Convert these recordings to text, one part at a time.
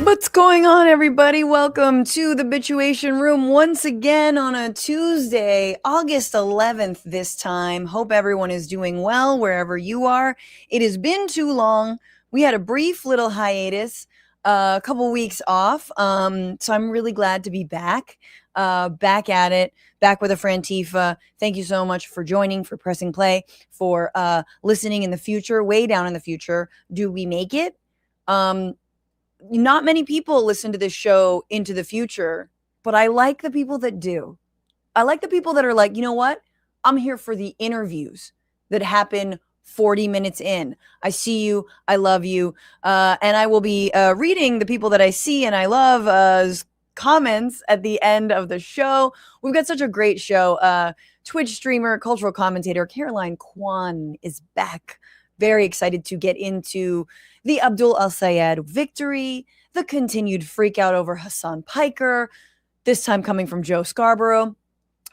What's going on, everybody? Welcome to the Bituation Room once again on a Tuesday, August 11th this time. Hope everyone is doing well wherever you are. It has been too long. We had a brief little hiatus, a couple weeks off. So I'm really glad to be back, back at it, back with a Frantifa. Thank you so much for joining, for pressing play, for listening in the future, way down in the future. Do we make it? Not many people listen to this show into the future, but I like the people that do. I like the people that are like, you know what? I'm here for the interviews that happen 40 minutes in. I see you. I love you. And I will be reading the people that I see and I love comments at the end of the show. We've got such a great show. Twitch streamer, cultural commentator Caroline Kwan is back. Very excited to get into the Abdul El-Sayed victory, the continued freakout over Hasan Piker, this time coming from Joe Scarborough,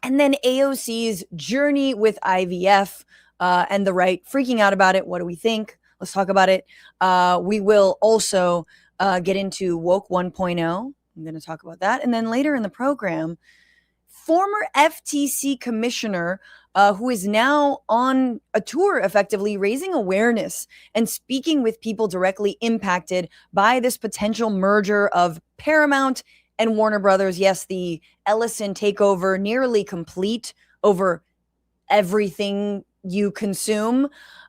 and then AOC's journey with IVF and the right, freaking out about it. What do we think? Let's talk about it. We will also get into Woke 1.0. I'm going to talk about that. And then later in the program, former FTC Commissioner who is now on a tour, effectively raising awareness and speaking with people directly impacted by this potential merger of Paramount and Warner Bros. Yes, the Ellison takeover nearly complete over everything you consume.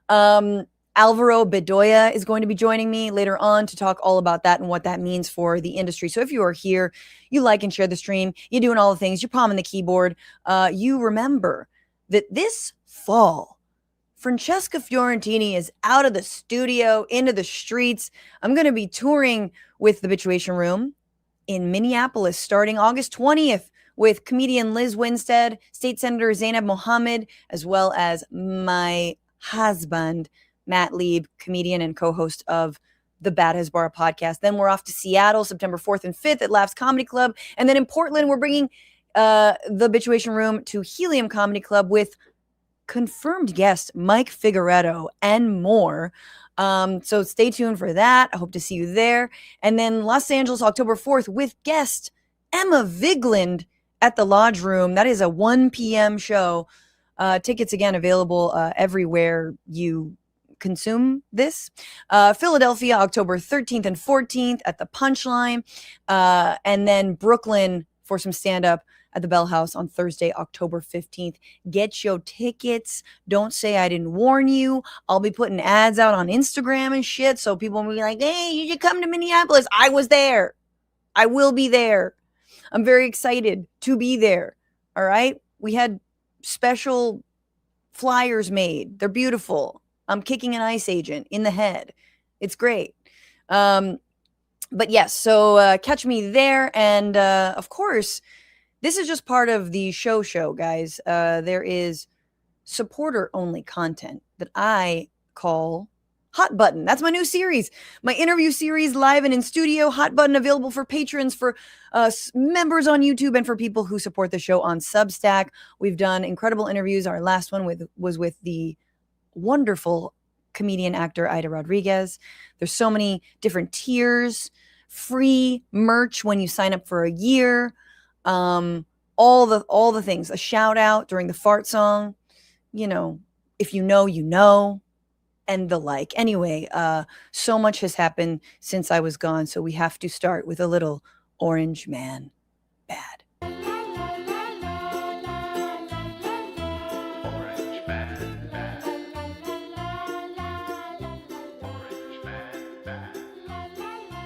Alvaro Bedoya is going to be joining me later on to talk all about that and what that means for the industry. So if you are here, you like and share the stream, you're doing all the things, you're palming the keyboard, you remember that this fall, Francesca Fiorentini is out of the studio, into the streets. I'm going to be touring with the Bituation Room in Minneapolis starting August 20th with comedian Liz Winstead, State Senator Zainab Mohammed, as well as my husband, Matt Lieb, comedian and co-host of the Bad Hasbara podcast. Then we're off to Seattle, September 4th and 5th at Laughs Comedy Club. And then in Portland, we're bringing the Bituation Room to Helium Comedy Club with confirmed guest Mike Figueredo and more. So stay tuned for that. I hope to see you there. And then Los Angeles, October 4th with guest Emma Vigland at the Lodge Room. That is a 1 p.m. show. Tickets, again, available everywhere you consume this. Philadelphia, October 13th and 14th at the Punchline. And then Brooklyn for some stand-up at the Bell House on Thursday, October 15th. Get your tickets. Don't say I didn't warn you. I'll be putting ads out on Instagram and shit, so people will be like, hey, you should come to Minneapolis. I was there. I will be there. I'm very excited to be there. All right? We had special flyers made. They're beautiful. I'm kicking an ICE agent in the head. It's great. But yes, so catch me there. And of course, this is just part of the show, guys. There is supporter-only content that I call Hot Button. That's my new series. My interview series, live and in studio. Hot Button available for patrons, for members on YouTube, and for people who support the show on Substack. We've done incredible interviews. Our last one was with the wonderful comedian actor Ida Rodriguez. There's so many different tiers. Free merch when you sign up for a year. All the things, a shout out during the fart song, you know, if you know, and the like. Anyway, so much has happened since I was gone. So we have to start with a little Orange Man Bad.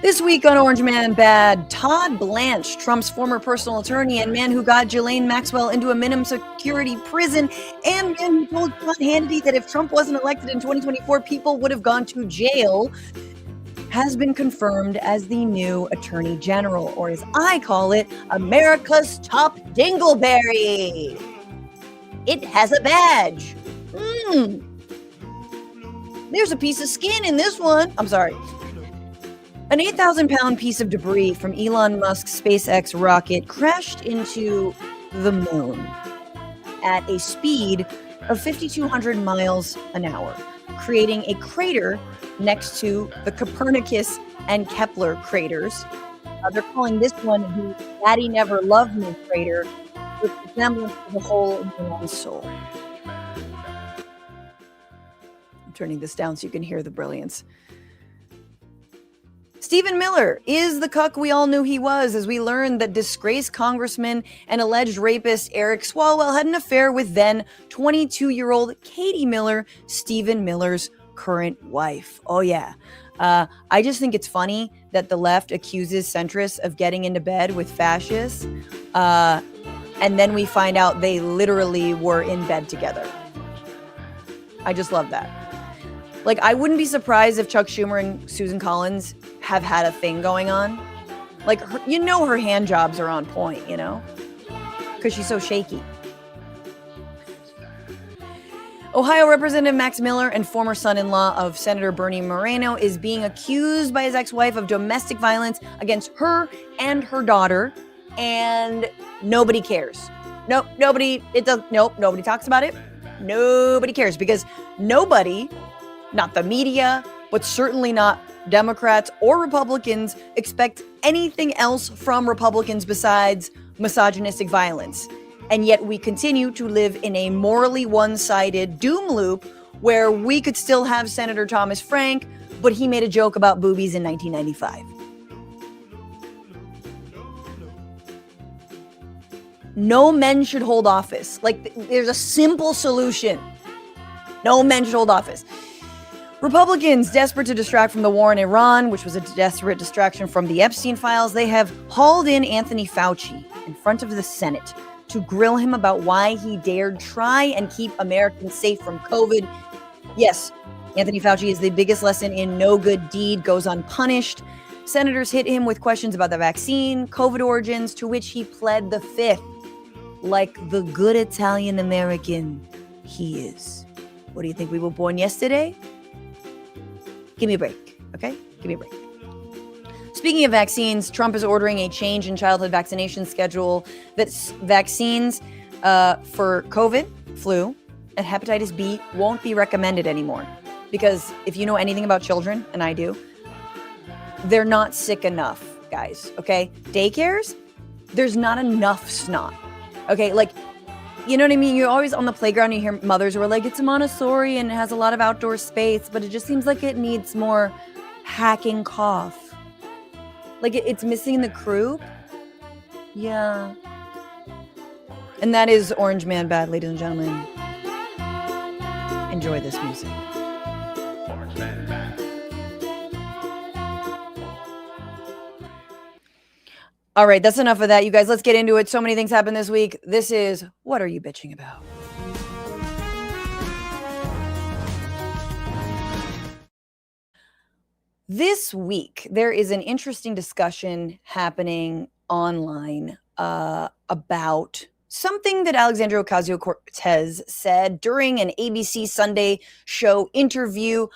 This week on Orange Man Bad, Todd Blanche, Trump's former personal attorney and man who got Ghislaine Maxwell into a minimum security prison, and man who told Sean Hannity that if Trump wasn't elected in 2024, people would have gone to jail, has been confirmed as the new Attorney General, or as I call it, America's top dingleberry. It has a badge. There's a piece of skin in this one. I'm sorry. An 8,000-pound piece of debris from Elon Musk's SpaceX rocket crashed into the moon at a speed of 5,200 miles an hour, creating a crater next to the Copernicus and Kepler craters They're calling this one the Daddy Never Loved Me traitor, with resemblance to the hole in your own soul. I'm turning this down so you can hear the brilliance. Stephen Miller is the cuck we all knew he was, as we learned that disgraced congressman and alleged rapist Eric Swalwell had an affair with then 22-year-old Katie Miller, Stephen Miller's current wife. Oh yeah. I just think it's funny that the left accuses centrists of getting into bed with fascists, and then we find out they literally were in bed together. I just love that. Like, I wouldn't be surprised if Chuck Schumer and Susan Collins have had a thing going on. Like, her hand jobs are on point, because she's so shaky. Ohio Representative Max Miller and former son-in-law of Senator Bernie Moreno is being accused by his ex-wife of domestic violence against her and her daughter, and nobody cares. Nobody talks about it. Nobody cares, because nobody, not the media, but certainly not Democrats or Republicans, expect anything else from Republicans besides misogynistic violence. And yet we continue to live in a morally one-sided doom loop where we could still have Senator Thomas Frank, but he made a joke about boobies in 1995. No men should hold office. Like, there's a simple solution. No men should hold office. Republicans, desperate to distract from the war in Iran, which was a desperate distraction from the Epstein files, they have hauled in Anthony Fauci in front of the Senate to grill him about why he dared try and keep Americans safe from COVID. Yes, Anthony Fauci is the biggest lesson in no good deed goes unpunished. Senators hit him with questions about the vaccine, COVID origins, to which he pled the fifth, like the good Italian American he is. What do you think, we were born yesterday? Give me a break, okay? Give me a break. Speaking of vaccines, Trump is ordering a change in childhood vaccination schedule that vaccines for COVID, flu, and hepatitis B won't be recommended anymore. Because if you know anything about children, and I do, they're not sick enough, guys, okay? Daycares, there's not enough snot, okay? Like, you know what I mean? You're always on the playground, you hear mothers who are like, it's a Montessori and it has a lot of outdoor space, but it just seems like it needs more hacking cough. Like, it's missing the croup. Yeah. And that is Orange Man Bad, ladies and gentlemen. Enjoy this music. All right, that's enough of that, you guys. Let's get into it. So many things happened this week. This is What Are You Bitching About? This week, there is an interesting discussion happening online about something that Alexandria Ocasio-Cortez said during an ABC Sunday show interview,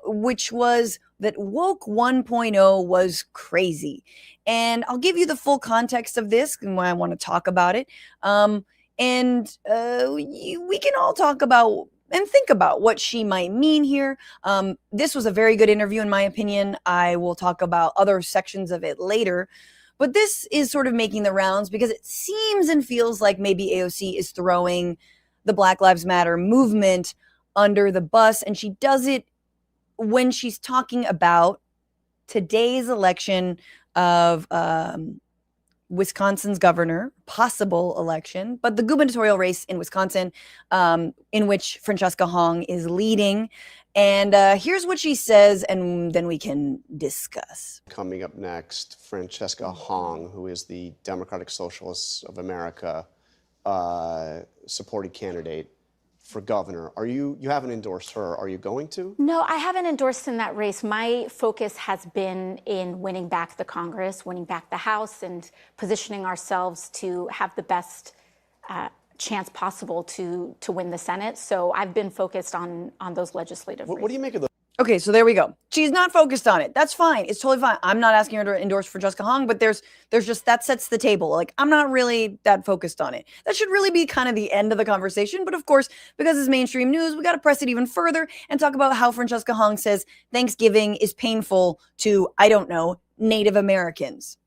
which was that woke 1.0 was crazy. And I'll give you the full context of this and why I want to talk about it. We can all talk about and think about what she might mean here. This was a very good interview, in my opinion. I will talk about other sections of it later. But this is sort of making the rounds because it seems and feels like maybe AOC is throwing the Black Lives Matter movement under the bus. And she does it when she's talking about today's election of Wisconsin's governor, possible election, but the gubernatorial race in Wisconsin, in which Francesca Hong is leading. And here's what she says, and then we can discuss. Coming up next, Francesca Hong, who is the Democratic Socialists of America supported candidate for governor. You haven't endorsed her. Are you going to? No, I haven't endorsed in that race. My focus has been in winning back the Congress, winning back the House, and positioning ourselves to have the best chance possible to win the Senate. So I've been focused on those legislative races. What do you make of the? Okay, so there we go. She's not focused on it. That's fine. It's totally fine. I'm not asking her to endorse Francesca Hong, but there's just, that sets the table. Like, I'm not really that focused on it. That should really be kind of the end of the conversation. But of course, because it's mainstream news, we got to press it even further and talk about how Francesca Hong says Thanksgiving is painful to, I don't know, Native Americans?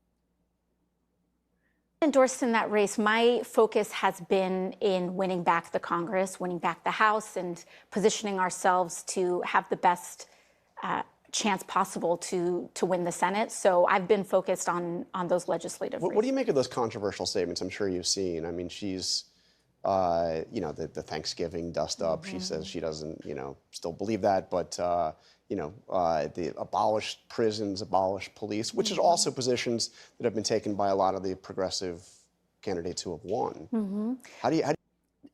Endorsed in that race, my focus has been in winning back the Congress, winning back the House, and positioning ourselves to have the best chance possible to win the Senate. So I've been focused on those legislative races. What do you make of those controversial statements? I'm sure you've seen. I mean, she's, the Thanksgiving dust up. She says she doesn't, still believe that, but the abolished prisons, abolished police, which is also positions that have been taken by a lot of the progressive candidates who have won. How do you?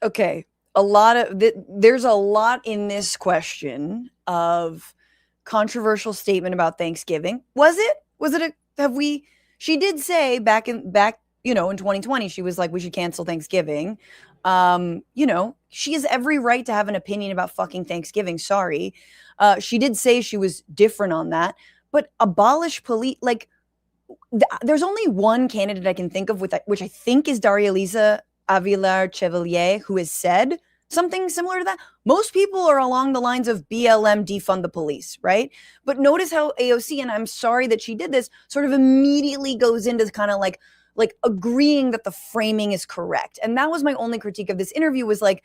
Okay, there's a lot in this question of controversial statement about Thanksgiving. Was it she did say back in 2020, she was like, we should cancel Thanksgiving. She has every right to have an opinion about fucking Thanksgiving. Sorry. She did say she was different on that, but abolish police, there's only one candidate I can think of which I think is Daria Lisa Avilar Chevalier, who has said something similar to that. Most people are along the lines of BLM, defund the police, right? But notice how AOC, and I'm sorry that she did this, sort of immediately goes into kind of like agreeing that the framing is correct. And that was my only critique of this interview, was like,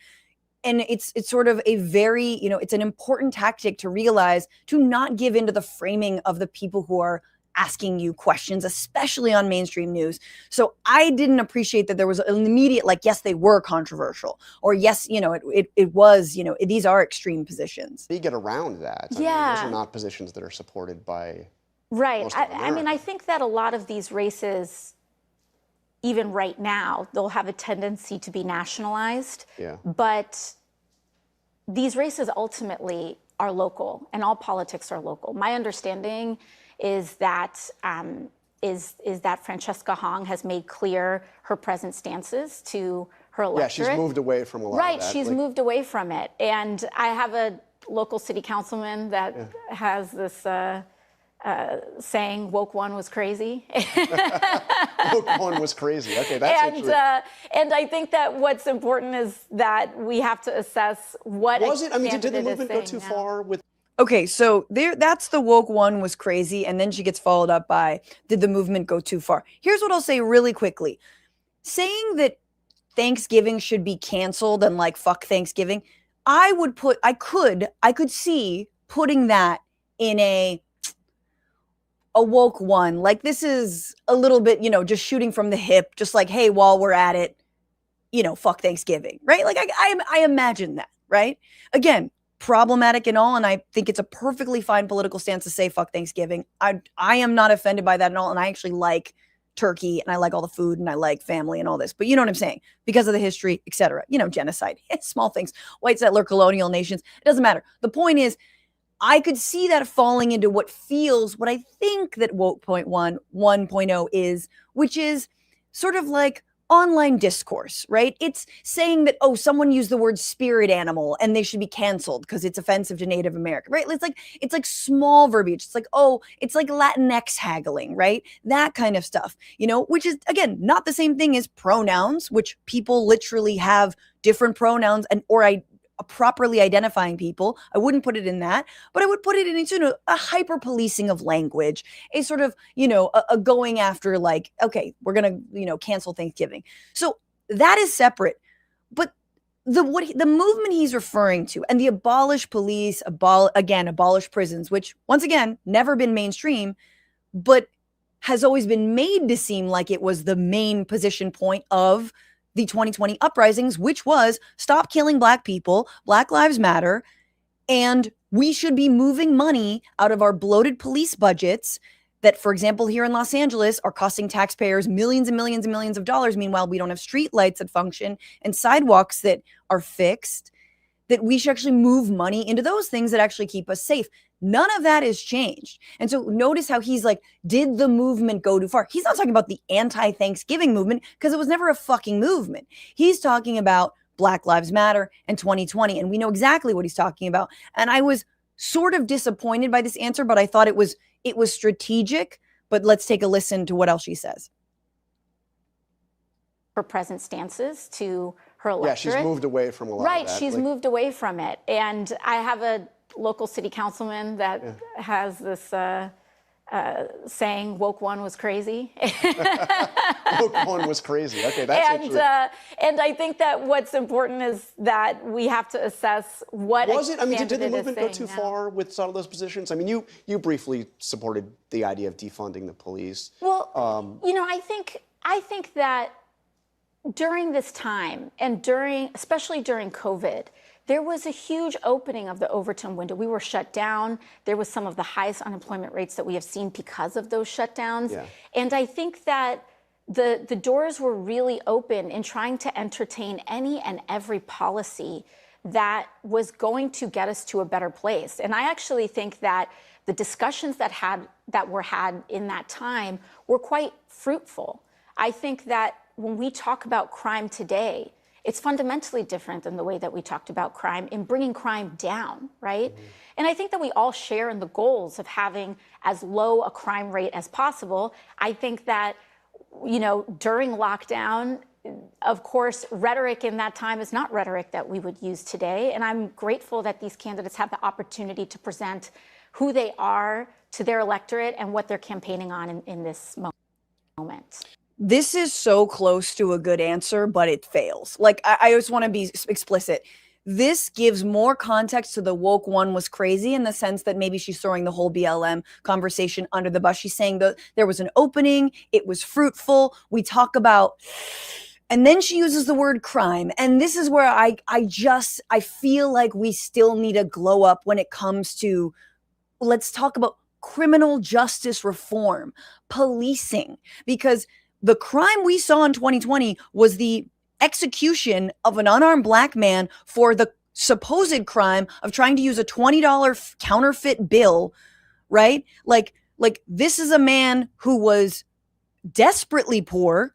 and it's sort of a very, it's an important tactic to realize, to not give into the framing of the people who are asking you questions, especially on mainstream news. So I didn't appreciate that there was an immediate, yes, they were controversial, or yes, it was, these are extreme positions. How do you get around that? I mean, those are not positions that are supported by most of America. I mean, I think that a lot of these races, even right now, they'll have a tendency to be nationalized. Yeah. But these races ultimately are local, and all politics are local. My understanding is that Francesca Hong has made clear her present stances to her electorate. Yeah, she's moved away from a lot of that. Right, she's moved away from it. And I have a local city councilman that has this saying, woke one was crazy. Woke one was crazy. Okay, that's interesting. And I think that what's important is that we have to assess what was it. I mean, did the movement go too far with? Okay, so that's the woke one was crazy, and then she gets followed up by, did the movement go too far? Here's what I'll say really quickly. Saying that Thanksgiving should be canceled and fuck Thanksgiving, I could see putting that in a woke one. This is a little bit, just shooting from the hip, just hey, while we're at it, fuck Thanksgiving, right? I imagine that, right? Again, problematic and all, and I think it's a perfectly fine political stance to say fuck Thanksgiving. I am not offended by that at all, and I actually like turkey, and I like all the food, and I like family and all this, but you know what I'm saying? Because of the history, etc. Genocide, small things, white settler colonial nations, it doesn't matter. The point is, I could see that falling into what I think that woke 1.0 is, which is sort of online discourse, right? It's saying that, someone used the word spirit animal and they should be canceled because it's offensive to Native American, right? It's like small verbiage. It's it's like Latinx haggling, right? That kind of stuff, which is, again, not the same thing as pronouns, which people literally have different pronouns or properly identifying people. I wouldn't put it in that, but I would put it in a hyper policing of language, a sort of, a going after okay, we're going to, cancel Thanksgiving. So that is separate. But the movement he's referring to, and the abolish police, abolish prisons, which once again, never been mainstream, but has always been made to seem like it was the main position point of the 2020 uprisings, which was stop killing Black people, Black Lives Matter, and we should be moving money out of our bloated police budgets that, for example, here in Los Angeles are costing taxpayers millions and millions and millions of dollars. Meanwhile, we don't have street lights that function and sidewalks that are fixed, that we should actually move money into those things that actually keep us safe. None of that has changed. And so notice how he's did the movement go too far? He's not talking about the anti-Thanksgiving movement because it was never a fucking movement. He's talking about Black Lives Matter and 2020. And we know exactly what he's talking about. And I was sort of disappointed by this answer, but I thought it was strategic. But let's take a listen to what else she says. Her present stances to her electorate. Yeah, she's moved away from a lot of that. Right, she's moved away from it. And I have a local city councilman that has this saying woke one was crazy. Woke one was crazy. Okay, that's and I think that what's important is that we have to assess what was it. I mean, did the candidate is movement go saying too now. far with some of those positions? I mean, you briefly supported the idea of defunding the police. Well, I think that during this time and especially during COVID, there was a huge opening of the Overton window. We were shut down. There was some of the highest unemployment rates that we have seen because of those shutdowns. Yeah. And I think that the doors were really open in trying to entertain any and every policy that was going to get us to a better place. And I actually think that the discussions that were had in that time were quite fruitful. I think that when we talk about crime today, it's fundamentally different than the way that we talked about crime in bringing crime down, right? Mm-hmm. And I think that we all share in the goals of having as low a crime rate as possible. I think that, during lockdown, of course, rhetoric in that time is not rhetoric that we would use today. And I'm grateful that these candidates have the opportunity to present who they are to their electorate and what they're campaigning on in this moment. This is so close to a good answer, but it fails. Like, I just want to be explicit. This gives more context to the woke one was crazy in the sense that maybe she's throwing the whole BLM conversation under the bus. She's saying that there was an opening, it was fruitful. We talk about, and then she uses the word crime. And this is where I feel like we still need a glow up when it comes to, let's talk about criminal justice reform, policing, because the crime we saw in 2020 was the execution of an unarmed black man for the supposed crime of trying to use a $20 counterfeit bill, right? Like this is a man who was desperately poor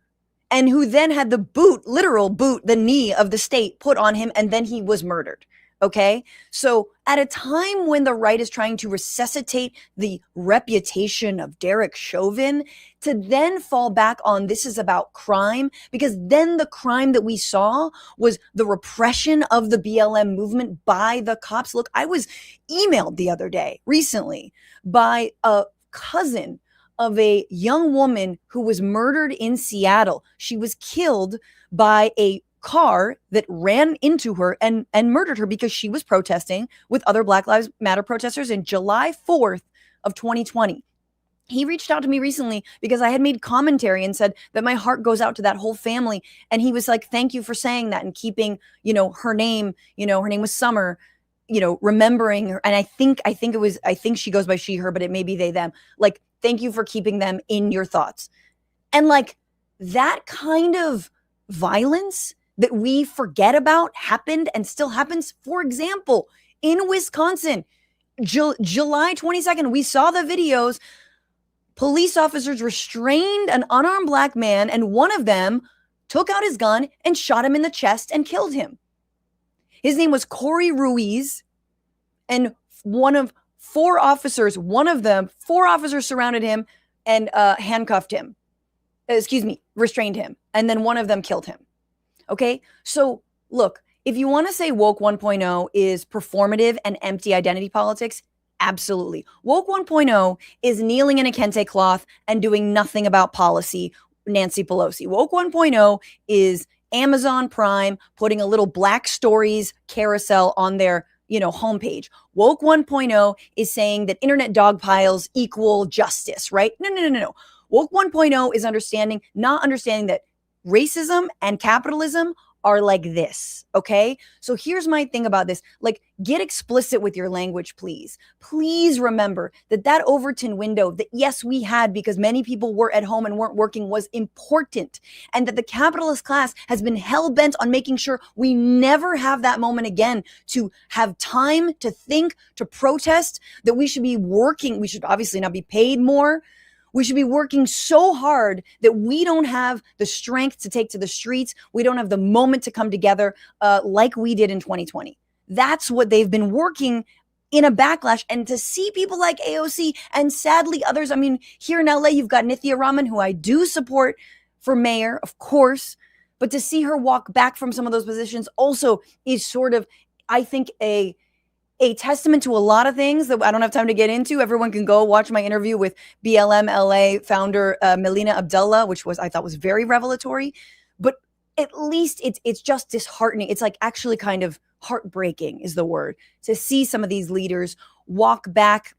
and who then had the literal boot, the knee of the state put on him, and then he was murdered. Okay, so at a time when the right is trying to resuscitate the reputation of Derek Chauvin, to then fall back on this is about crime, because then the crime that we saw was the repression of the BLM movement by the cops. Look, I was emailed the other day recently by a cousin of a young woman who was murdered in Seattle. She was killed by a car that ran into her and murdered her because she was protesting with other Black Lives Matter protesters in July 4th of 2020. He reached out to me recently because I had made commentary and said that my heart goes out to that whole family. And he was like, thank you for saying that and keeping, her name, her name was Summer, remembering her. And I think she goes by she, her, but it may be they, them. Like, thank you for keeping them in your thoughts. And like that kind of violence that we forget about happened and still happens. For example, in Wisconsin, July 22nd, we saw the videos. Police officers restrained an unarmed black man, and one of them took out his gun and shot him in the chest and killed him. His name was Corey Ruiz, and four officers surrounded him and handcuffed him. Restrained him. And then one of them killed him. Okay, so look, if you want to say woke 1.0 is performative and empty identity politics, absolutely. Woke 1.0 is kneeling in a kente cloth and doing nothing about policy, Nancy Pelosi. Woke 1.0 is Amazon Prime putting a little Black Stories carousel on their homepage. Woke 1.0 is saying that internet dog piles equal justice, right? No. Woke 1.0 is not understanding that racism and capitalism are like this, okay? So here's my thing about this. Like, get explicit with your language, please. Please remember that Overton window that, yes, we had because many people were at home and weren't working was important, and that the capitalist class has been hell-bent on making sure we never have that moment again, to have time to think, to protest, that we should be working. We should obviously not be paid more. We should be working so hard that we don't have the strength to take to the streets. We don't have the moment to come together like we did in 2020. That's what they've been working in a backlash. And to see people like AOC and sadly others, I mean, here in LA, you've got Nithya Raman, who I do support for mayor, of course, but to see her walk back from some of those positions also is sort of, I think, a a testament to a lot of things that I don't have time to get into. Everyone can go watch my interview with BLM LA founder Melina Abdullah, which I thought was very revelatory. But at least it's just disheartening. It's like actually kind of heartbreaking is the word, to see some of these leaders walk back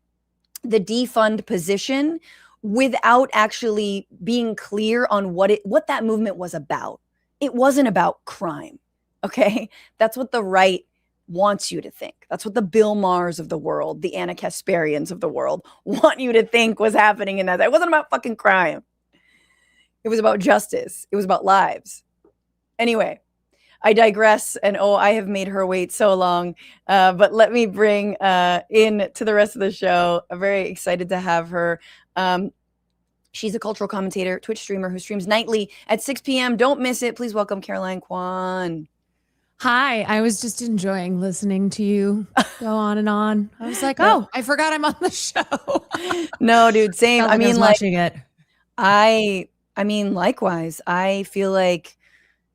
the defund position without actually being clear on what that movement was about. It wasn't about crime. Okay, that's what the right wants you to think. That's what the Bill Maher's of the world, the Anna Kasparians of the world want you to think was happening in that. It wasn't about fucking crime. It was about justice. It was about lives. Anyway, I digress. And I have made her wait so long. But let me bring in to the rest of the show. I'm very excited to have her. She's a cultural commentator, Twitch streamer who streams nightly at 6 p.m. Don't miss it. Please welcome Caroline Kwan. Hi, I was just enjoying listening to you go on and on. I was like, oh, I forgot I'm on the show. No, dude, same. I mean, watching it. I mean, likewise. I feel like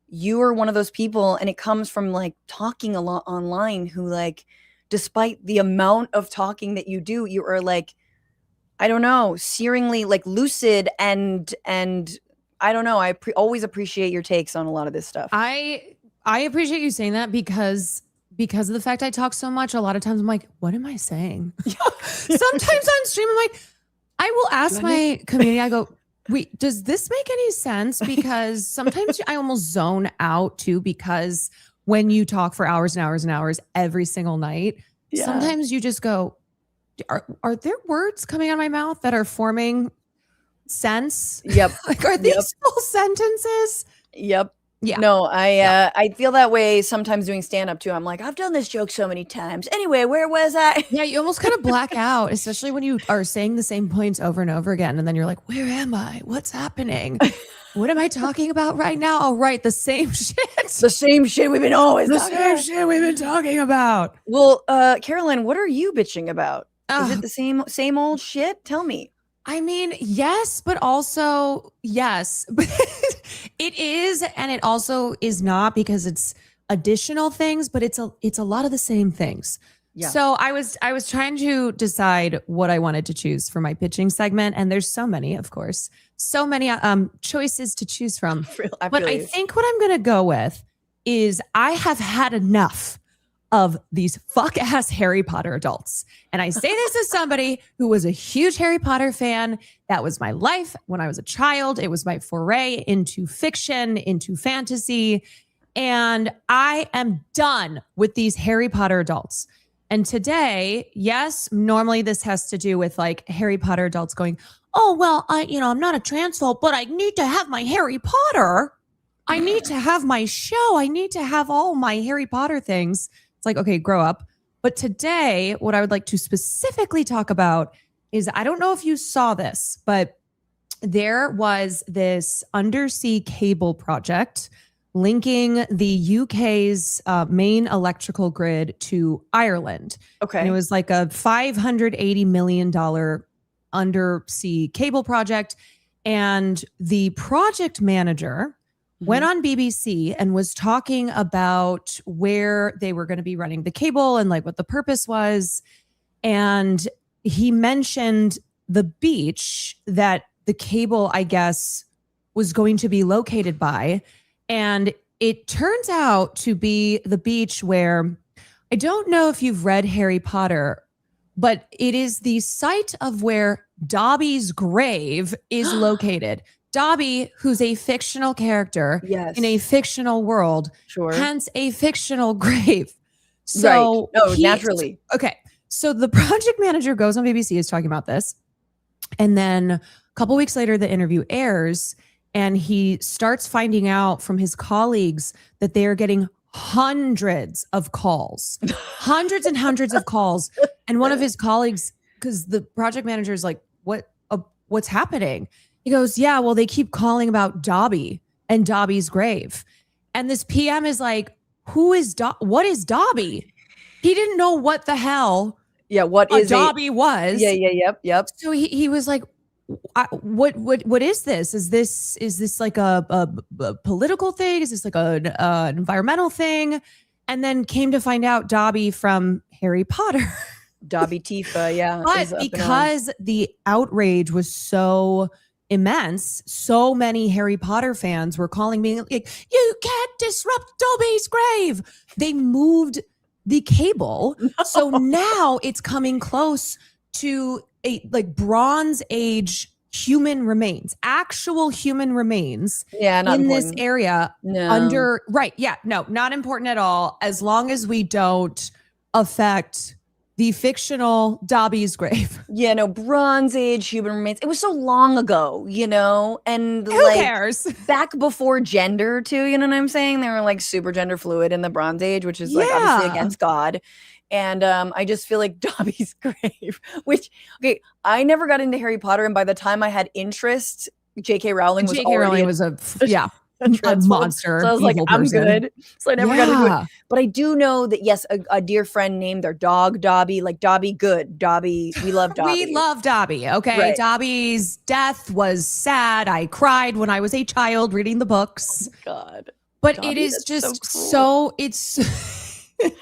you are one of those people, and it comes from like talking a lot online, who like, despite the amount of talking that you do, you are like, I don't know, searingly like lucid and I don't know. I always appreciate your takes on a lot of this stuff. I appreciate you saying that because of the fact I talk so much. A lot of times I'm like, what am I saying? Sometimes on stream, I'm like, I will ask my community, I go, wait, does this make any sense? Because sometimes I almost zone out too, because when you talk for hours and hours and hours every single night, sometimes you just go, are there words coming out of my mouth that are forming sense? Yep. Like, are these full sentences? Yep. Yeah. No, I feel that way sometimes doing stand-up too. I'm like, I've done this joke so many times. Anyway, where was I? Yeah, you almost kind of black out, especially when you are saying the same points over and over again. And then you're like, where am I? What's happening? What am I talking about right now? Oh, right. The same shit. The same shit we've been always The talking same about. shit we've been talking about. Well, Caroline, what are you bitching about? Is it the same old shit? Tell me. I mean, yes, but also yes. It is, and it also is not, because it's additional things, but it's a lot of the same things. Yeah. So I was trying to decide what I wanted to choose for my pitching segment, and there's so many, of course, so many choices to choose from. I think what I'm going to go with is I have had enough of these fuck ass Harry Potter adults. And I say this as somebody who was a huge Harry Potter fan. That was my life when I was a child. It was my foray into fiction, into fantasy. And I am done with these Harry Potter adults. And today, yes, normally this has to do with like Harry Potter adults going, oh, well, I'm not a transphobe, but I need to have my Harry Potter. I need to have my show. I need to have all my Harry Potter things. It's like, okay, grow up. But today, what I would like to specifically talk about is, I don't know if you saw this, but there was this undersea cable project linking the UK's main electrical grid to Ireland. Okay. And it was like a $580 million undersea cable project. And the project manager went on BBC and was talking about where they were going to be running the cable and like what the purpose was. And he mentioned the beach that the cable, I guess, was going to be located by. And it turns out to be the beach where, I don't know if you've read Harry Potter, but it is the site of where Dobby's grave is located. Dobby, who's a fictional character in a fictional world, hence a fictional grave. So naturally. Okay. So the project manager goes on BBC, is talking about this. And then a couple weeks later, the interview airs, and he starts finding out from his colleagues that they are getting hundreds of calls, hundreds and hundreds of calls. And one of his colleagues, because the project manager is like, what's happening? He goes, yeah, well, they keep calling about Dobby and Dobby's grave. And this PM is like, what is Dobby? He didn't know what the hell what is Dobby was. Yep. So he was like, what is this? Is this like a political thing? Is this like an environmental thing? and then came to find out Dobby from Harry Potter. Dobby Tifa, yeah. But because the outrage was so immense, so many Harry Potter fans were calling me like, you can't disrupt Dobby's grave. They moved the cable. No. So now it's coming close to a like Bronze Age human remains, actual human remains in this area under, right. Yeah, no, not important at all. As long as we don't affect the fictional Dobby's grave. Yeah, no, Bronze Age human remains. It was so long ago, you know, and who cares? Back before gender too, you know what I'm saying? They were like super gender fluid in the Bronze Age, which is like obviously against God. And I just feel like Dobby's grave, which, okay, I never got into Harry Potter. And by the time I had interest, J.K. Rowling was a monster. So I was like, I'm good. So I never got into it. But I do know that, yes, a dear friend named their dog Dobby, like Dobby good. Dobby, we love Dobby. We love Dobby, okay? Right. Dobby's death was sad. I cried when I was a child reading the books. Oh, God. But Dobby, it is just it's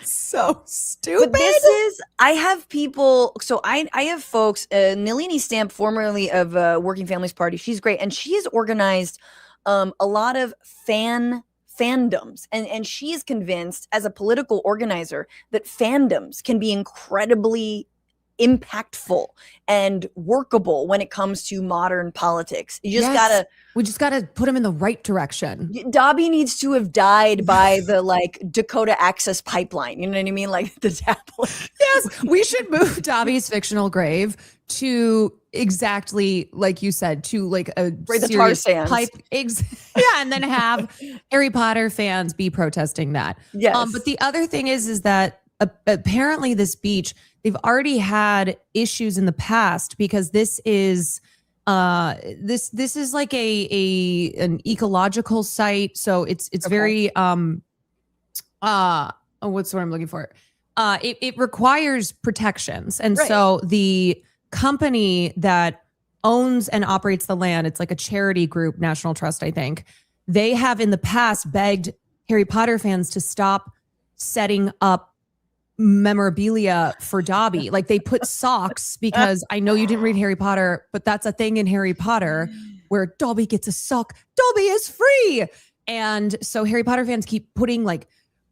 so stupid. But this is, I have people, so I have folks, Nalini Stamp, formerly of Working Families Party, she's great. And she has organized a lot of fandoms. And she is convinced as a political organizer that fandoms can be incredibly impactful and workable when it comes to modern politics. You just we just gotta put him in the right direction. Dobby needs to have died by the like Dakota Access Pipeline. You know what I mean? Like the tablet. Yes, we should move Dobby's fictional grave to exactly like you said, to like a serious pipe. And then have Harry Potter fans be protesting that. Yes. But the other thing is that apparently this beach, they've already had issues in the past because this is this is like an ecological site. So it's very what's the word I'm looking for? It requires protections. And so the company that owns and operates the land, it's like a charity group, National Trust, I think. They have in the past begged Harry Potter fans to stop setting up memorabilia for Dobby. Like they put socks, because I know you didn't read Harry Potter, but that's a thing in Harry Potter where Dobby gets a sock. Dobby is free. And so Harry Potter fans keep putting like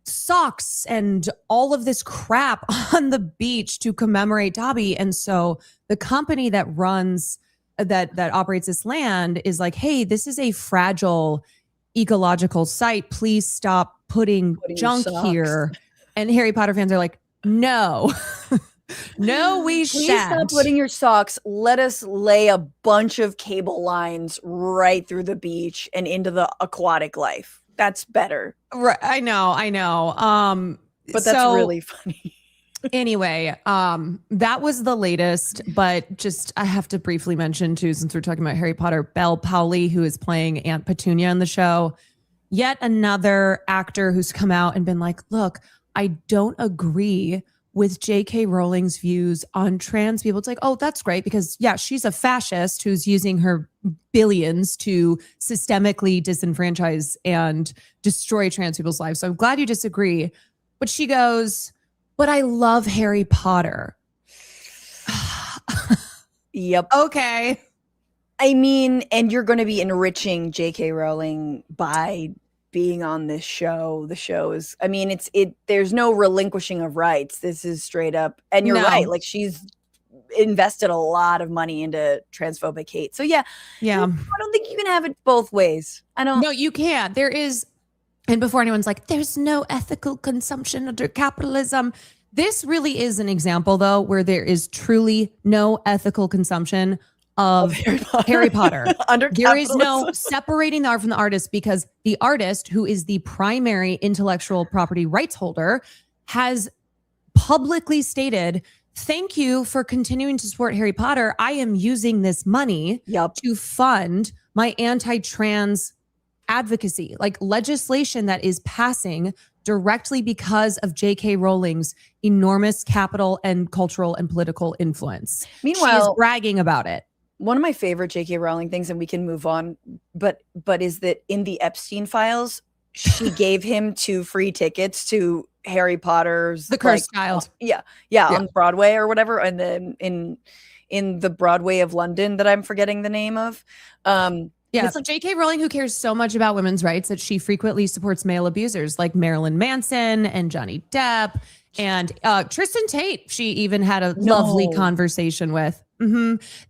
socks and all of this crap on the beach to commemorate Dobby. And so the company that runs that operates this land is like, hey, this is a fragile ecological site. Please stop putting junk here. And Harry Potter fans are like, no, no, we Please shan't. stop putting your socks. Let us lay a bunch of cable lines right through the beach and into the aquatic life. That's better. Right. I know. But that's really funny. Anyway, that was the latest, but just I have to briefly mention too, since we're talking about Harry Potter, Belle Powley, who is playing Aunt Petunia on the show, yet another actor who's come out and been like, look, I don't agree with J.K. Rowling's views on trans people. It's like, oh, that's great because, yeah, she's a fascist who's using her billions to systemically disenfranchise and destroy trans people's lives. So I'm glad you disagree. But she goes, but I love Harry Potter. Yep. Okay. I mean, and you're going to be enriching J.K. Rowling by being on this show. The show is, I mean, there's no relinquishing of rights. This is straight up, and you're right. Like she's invested a lot of money into transphobic hate. So yeah. I don't think you can have it both ways. No, you can't. There is, and before anyone's like, there's no ethical consumption under capitalism. This really is an example though, where there is truly no ethical consumption of Harry Potter. There is no separating the art from the artist, because the artist, who is the primary intellectual property rights holder, has publicly stated, thank you for continuing to support Harry Potter. I am using this money to fund my anti-trans advocacy, like legislation that is passing directly because of J.K. Rowling's enormous capital and cultural and political influence. Meanwhile, she is bragging about it. One of my favorite J.K. Rowling things, and we can move on, but is that in the Epstein files, she gave him 2 free tickets to Harry Potter's The Cursed Child. Yeah, on Broadway or whatever, and then in the Broadway of London that I'm forgetting the name of. Yeah, it's like, J.K. Rowling, who cares so much about women's rights that she frequently supports male abusers like Marilyn Manson and Johnny Depp and Tristan Tate. She even had a lovely conversation with.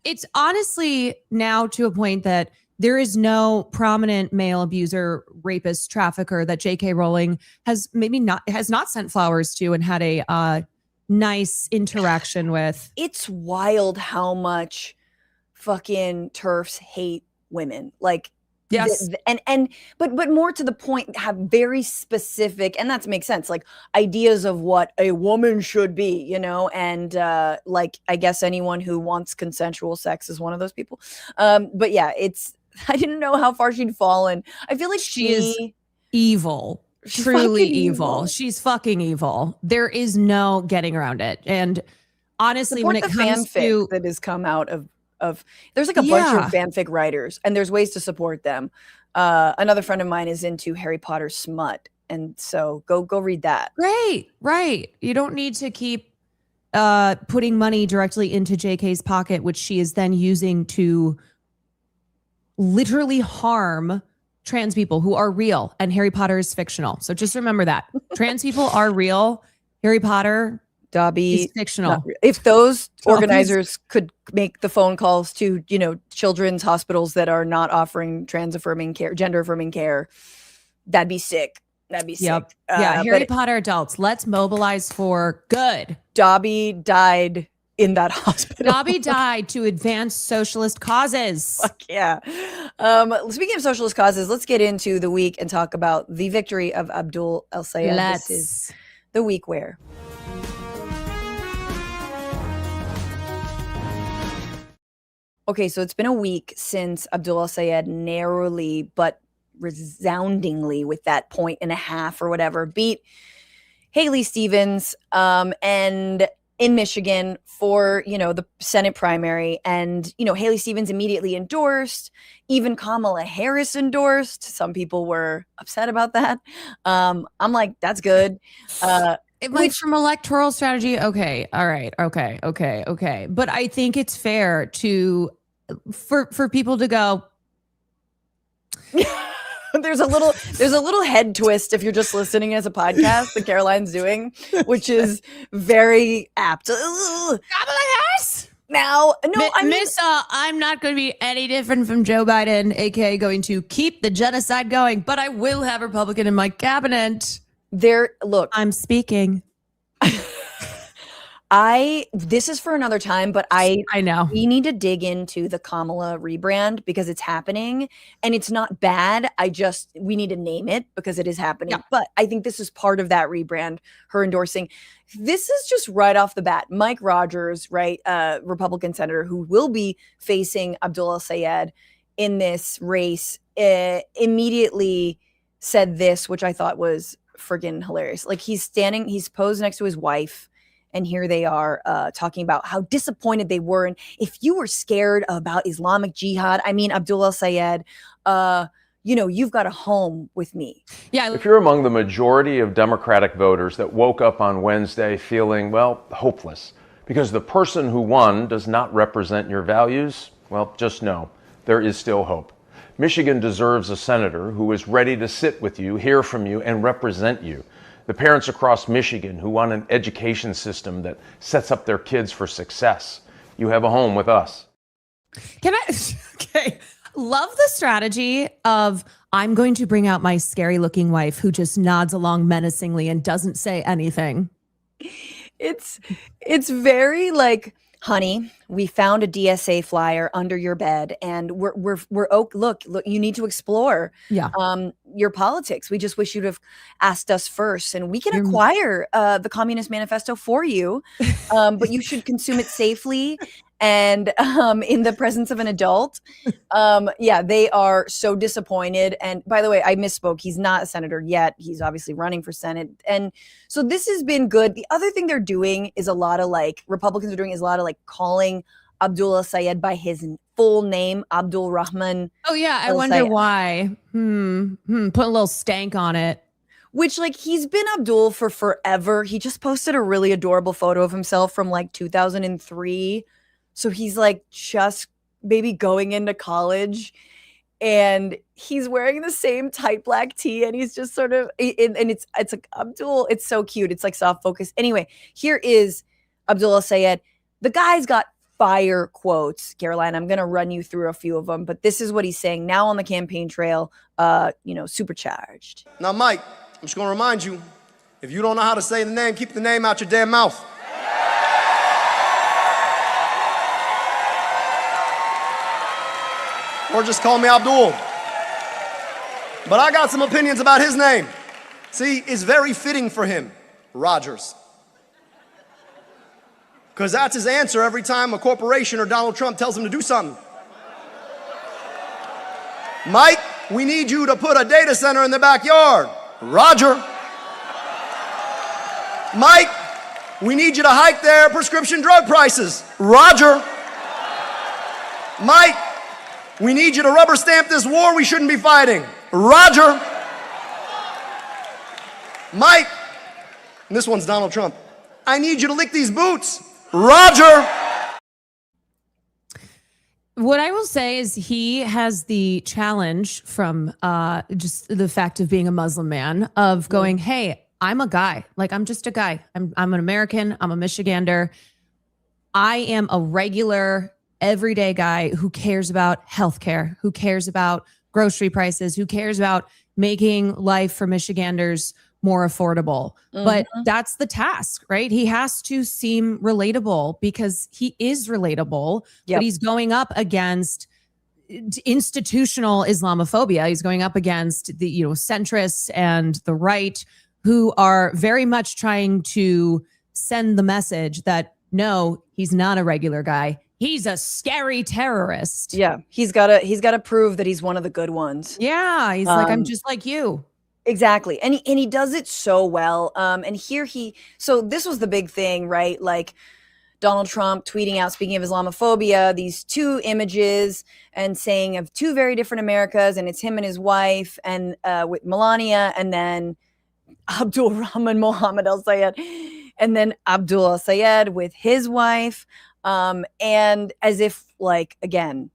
It's honestly now to a point that there is no prominent male abuser, rapist, trafficker that J.K. Rowling has not sent flowers to and had a nice interaction with. It's wild how much fucking TERFs hate women. Like, yes, but more to the point, have very specific, and that makes sense, like ideas of what a woman should be, you know, and like I guess anyone who wants consensual sex is one of those people. But yeah, I didn't know how far she'd fallen. I feel like she is evil. Truly evil. She's fucking evil. There is no getting around it. And honestly, Support when it the comes fanfic to that has come out of there's like a bunch of fanfic writers, and there's ways to support them. Another friend of mine is into Harry Potter smut, and so go read that. Right. You don't need to keep putting money directly into JK's pocket, which she is then using to literally harm trans people who are real, and Harry Potter is fictional. So just remember that. Trans people are real. Harry Potter, Dobby, is fictional. If those organizers could make the phone calls to, you know, children's hospitals that are not offering trans-affirming care, gender-affirming care, that'd be sick. That'd be sick. Harry Potter adults, let's mobilize for good. Dobby died in that hospital. Dobby died to advance socialist causes. Fuck yeah. Speaking of socialist causes, let's get into the week and talk about the victory of Abdul El-Sayed. This is the week where. Okay, so it's been a week since Abdul El-Sayed narrowly but resoundingly, with that 1.5 or whatever, beat Haley Stevens and in Michigan for, you know, the Senate primary. And, you know, Haley Stevens immediately endorsed. Even Kamala Harris endorsed. Some people were upset about that. I'm like, that's good. Like from electoral strategy, okay, all right, okay. But I think it's fair to for people to go. There's a little head twist if you're just listening as a podcast that Caroline's doing, which is very apt. Kamala Harris. Now, no, I'm not going to be any different from Joe Biden, aka going to keep the genocide going, but I will have Republican in my cabinet. Look, I'm speaking. This is for another time, but I know we need to dig into the Kamala rebrand because it's happening and it's not bad. We need to name it because it is happening. Yeah. But I think this is part of that rebrand, her endorsing. This is just right off the bat. Mike Rogers, right, Republican senator who will be facing Abdul El-Sayed in this race, immediately said this, which I thought was friggin' hilarious. Like he's posed next to his wife. And here they are talking about how disappointed they were. And if you were scared about Islamic Jihad, I mean, Abdul El-Sayed, you know, you've got a home with me. Yeah. If you're among the majority of Democratic voters that woke up on Wednesday feeling, well, hopeless, because the person who won does not represent your values, well, just know there is still hope. Michigan deserves a senator who is ready to sit with you, hear from you, and represent you. The parents across Michigan who want an education system that sets up their kids for success. You have a home with us. Okay. Love the strategy of I'm going to bring out my scary looking wife who just nods along menacingly and doesn't say anything. It's very like, honey, we found a DSA flyer under your bed and we're look, you need to explore your politics. We just wish you'd have asked us first and we can acquire the Communist Manifesto for you. But you should consume it safely and in the presence of an adult. They are so disappointed. And by the way, I misspoke. He's not a senator yet. He's obviously running for Senate. And so this has been good. The other thing they're doing is Republicans are doing is a lot of calling Abdul El-Sayed by his full name, Abdul Rahman. Oh yeah, I wonder why. Put a little stank on it. which like he's been Abdul for forever. He just posted a really adorable photo of himself from like 2003. So he's like just maybe going into college, and he's wearing the same tight black tee, and he's just sort of, and it's like Abdul. It's so cute. It's like soft focus. Anyway, here is Abdul El-Sayed. The guy's got fire quotes, Caroline. I'm going to run you through a few of them, but this is what he's saying now on the campaign trail, supercharged. Now, Mike, I'm just going to remind you, if you don't know how to say the name, keep the name out your damn mouth. Or just call me Abdul. But I got some opinions about his name. See, it's very fitting for him, Rogers. Because that's his answer every time a corporation or Donald Trump tells him to do something. Mike, we need you to put a data center in the backyard. Roger. Mike, we need you to hike their prescription drug prices. Roger. Mike, we need you to rubber stamp this war we shouldn't be fighting. Roger. Mike, and this one's Donald Trump. I need you to lick these boots. Roger. What I will say is he has the challenge from just the fact of being a Muslim man of going, hey, I'm a guy. Like, I'm just a guy. I'm an American. I'm a Michigander. I am a regular, everyday guy who cares about healthcare, who cares about grocery prices, who cares about making life for Michiganders more affordable. But that's the task, right? He has to seem relatable because he is relatable, but he's going up against institutional Islamophobia. He's going up against the, centrists and the right who are very much trying to send the message that no, he's not a regular guy. He's a scary terrorist. Yeah, he's got to prove that he's one of the good ones. Yeah, he's like, I'm just like you. Exactly. And he does it so well. And here so this was the big thing, right? Like Donald Trump tweeting out, speaking of Islamophobia, these two images and saying of two very different Americas, and it's him and his wife and with Melania, and then Abdul Rahman Mohammed El-Sayed, and then Abdul El-Sayed with his wife. And as if like, again,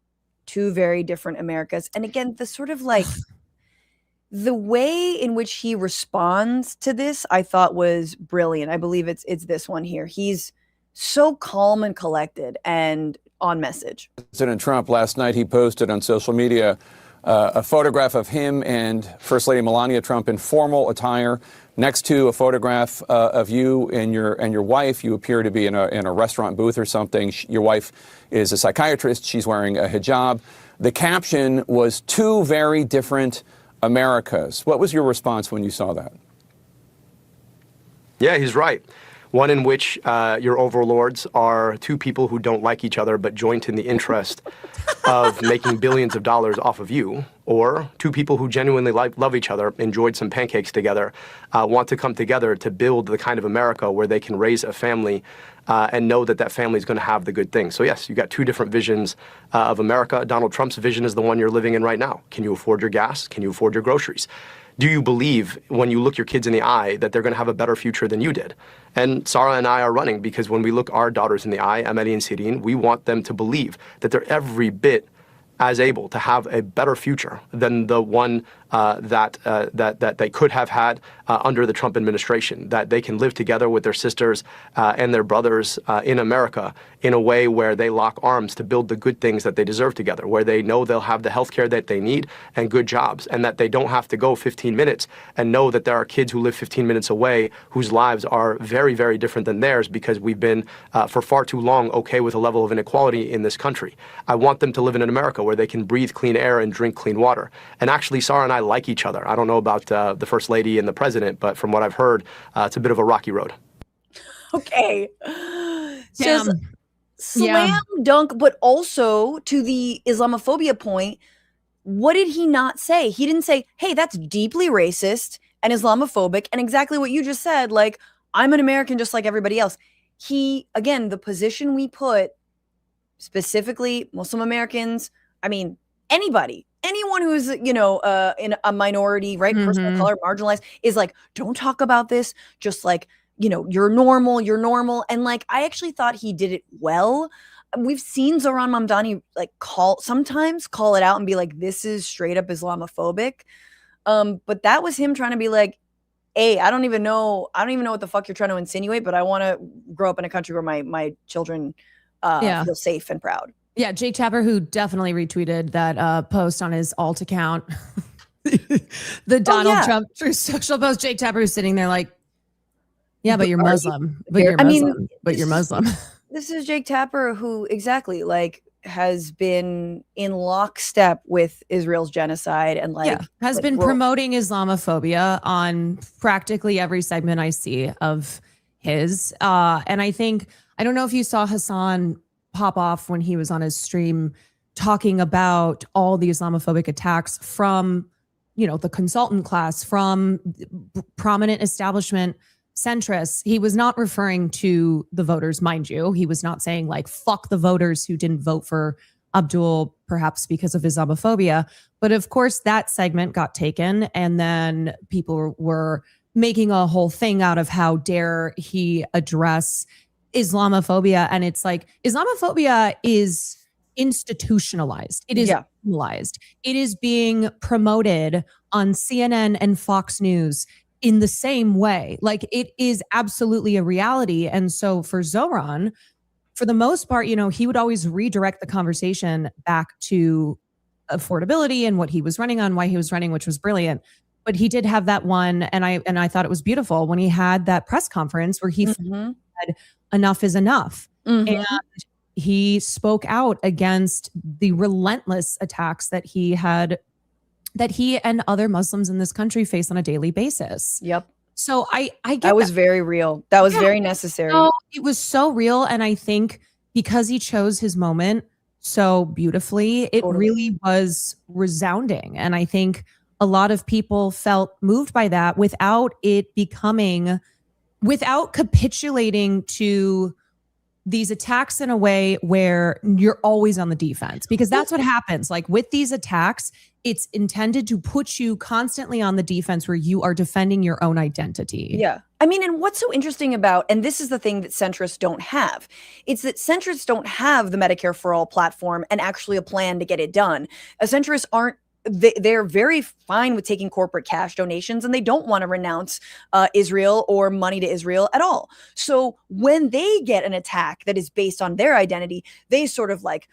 two very different Americas. And again, the sort of like the way in which he responds to this, I thought was brilliant. I believe it's this one here. He's so calm and collected and on message. President Trump last night, he posted on social media a photograph of him and First Lady Melania Trump in formal attire, next to a photograph of you and your wife. You appear to be in a restaurant booth or something. Your wife is a psychiatrist. She's wearing a hijab. The caption was two very different Americas. What was your response when you saw that? Yeah, he's right. One in which your overlords are two people who don't like each other but joint in the interest of making billions of dollars off of you, or two people who genuinely love each other, enjoyed some pancakes together, want to come together to build the kind of America where they can raise a family and know that that family is going to have the good things. So yes, you got two different visions of America. Donald Trump's vision is the one you're living in right now. Can you afford your gas? Can you afford your groceries? Do you believe when you look your kids in the eye that they're going to have a better future than you did? And Sarah and I are running because when we look our daughters in the eye, Amelie and Sirine, we want them to believe that they're every bit as able to have a better future than the one that they could have had under the Trump administration, that they can live together with their sisters and their brothers in America in a way where they lock arms to build the good things that they deserve together, where they know they'll have the health care that they need and good jobs, and that they don't have to go 15 minutes and know that there are kids who live 15 minutes away whose lives are very, very different than theirs because we've been for far too long okay with a level of inequality in this country. I want them to live in an America where they can breathe clean air and drink clean water. And actually, Sarah and I like each other. I don't know about the First Lady and the President, but from what I've heard, it's a bit of a rocky road. Okay. So slam dunk, but also to the Islamophobia point, what did he not say? He didn't say, hey, that's deeply racist and Islamophobic, and exactly what you just said, like, I'm an American just like everybody else. He, again, the position we put, specifically Muslim Americans, I mean, anybody anyone who's, in a minority, right, person of color, marginalized, is like, don't talk about this. Just like, you're normal. And like, I actually thought he did it well. We've seen Zohran Mamdani like sometimes call it out and be like, this is straight up Islamophobic. But that was him trying to be like, hey, I don't even know what the fuck you're trying to insinuate, but I want to grow up in a country where my children feel safe and proud. Yeah, Jake Tapper, who definitely retweeted that post on his alt account, the Donald Trump True Social post. Jake Tapper is sitting there like, yeah, but you're Muslim. You're Muslim. This is Jake Tapper, who exactly like has been in lockstep with Israel's genocide and has been promoting Islamophobia on practically every segment I see of his. And I don't know if you saw Hasan pop off when he was on his stream talking about all the Islamophobic attacks from, the consultant class, from prominent establishment centrists. He was not referring to the voters, mind you. He was not saying like, fuck the voters who didn't vote for Abdul, perhaps because of Islamophobia. But of course, that segment got taken. And then people were making a whole thing out of how dare he address Islamophobia. And it's like, Islamophobia is institutionalized. It is normalized. It is being promoted on CNN and Fox News in the same way. Like, it is absolutely a reality. And so for Zohran, for the most part, he would always redirect the conversation back to affordability and what he was running on, why he was running, which was brilliant. But he did have that one, and I thought it was beautiful when he had that press conference where he said, enough is enough. And he spoke out against the relentless attacks that he and other Muslims in this country face on a daily basis. Yep. So I get that was very real. That was very necessary. It was so real. And I think because he chose his moment so beautifully, it really was resounding. And I think a lot of people felt moved by that without capitulating to these attacks in a way where you're always on the defense, because that's what happens. Like with these attacks, it's intended to put you constantly on the defense where you are defending your own identity. Yeah. I mean, and what's so interesting about, and this is the thing that centrists don't have, it's that centrists don't have the Medicare for All platform and actually a plan to get it done. Centrists aren't, they're very fine with taking corporate cash donations, and they don't want to renounce Israel or money to Israel at all. So when they get an attack that is based on their identity, they sort of like,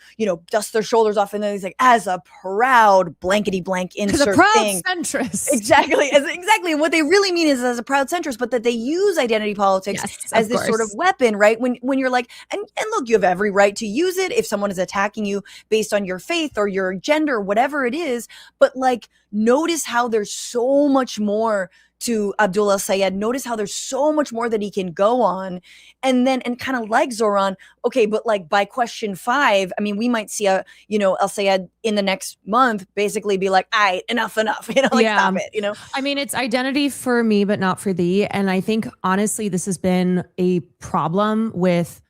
dust their shoulders off, and then it's like, as a proud blankety blank insert as a proud thing. centrist. Exactly. And what they really mean is as a proud centrist, but that they use identity politics as this sort of weapon, right? When you're like, and look, you have every right to use it if someone is attacking you based on your faith or your gender, whatever it is. But like, notice how there's so much more to Abdul El-Sayed. Notice how there's so much more that he can go on. And kind of like Zohran, okay, but like by question 5, I mean, we might see El-Sayed in the next month basically be like, all right, enough, stop it, I mean, it's identity for me, but not for thee. And I think honestly, this has been a problem with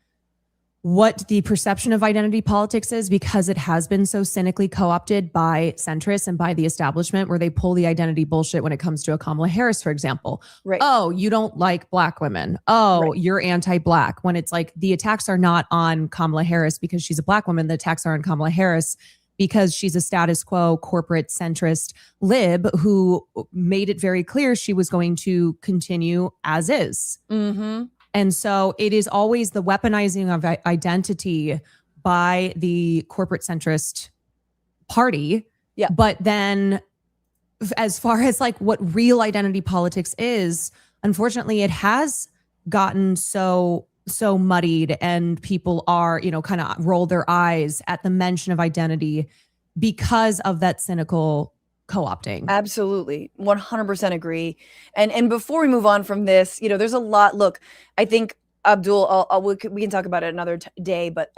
what the perception of identity politics is, because it has been so cynically co-opted by centrists and by the establishment, where they pull the identity bullshit when it comes to a Kamala Harris, for example. Right. Oh, you don't like Black women. Oh, you're anti-Black. When it's like, the attacks are not on Kamala Harris because she's a Black woman. The attacks are on Kamala Harris because she's a status quo corporate centrist lib who made it very clear she was going to continue as is. Mm-hmm. And so it is always the weaponizing of identity by the corporate centrist party. Yeah. But then as far as like what real identity politics is, unfortunately, it has gotten so muddied, and people are, kind of roll their eyes at the mention of identity because of that cynical co-opting. Absolutely. 100% agree. And before we move on from this, there's a lot. Look, I think Abdul, we can talk about it another day, but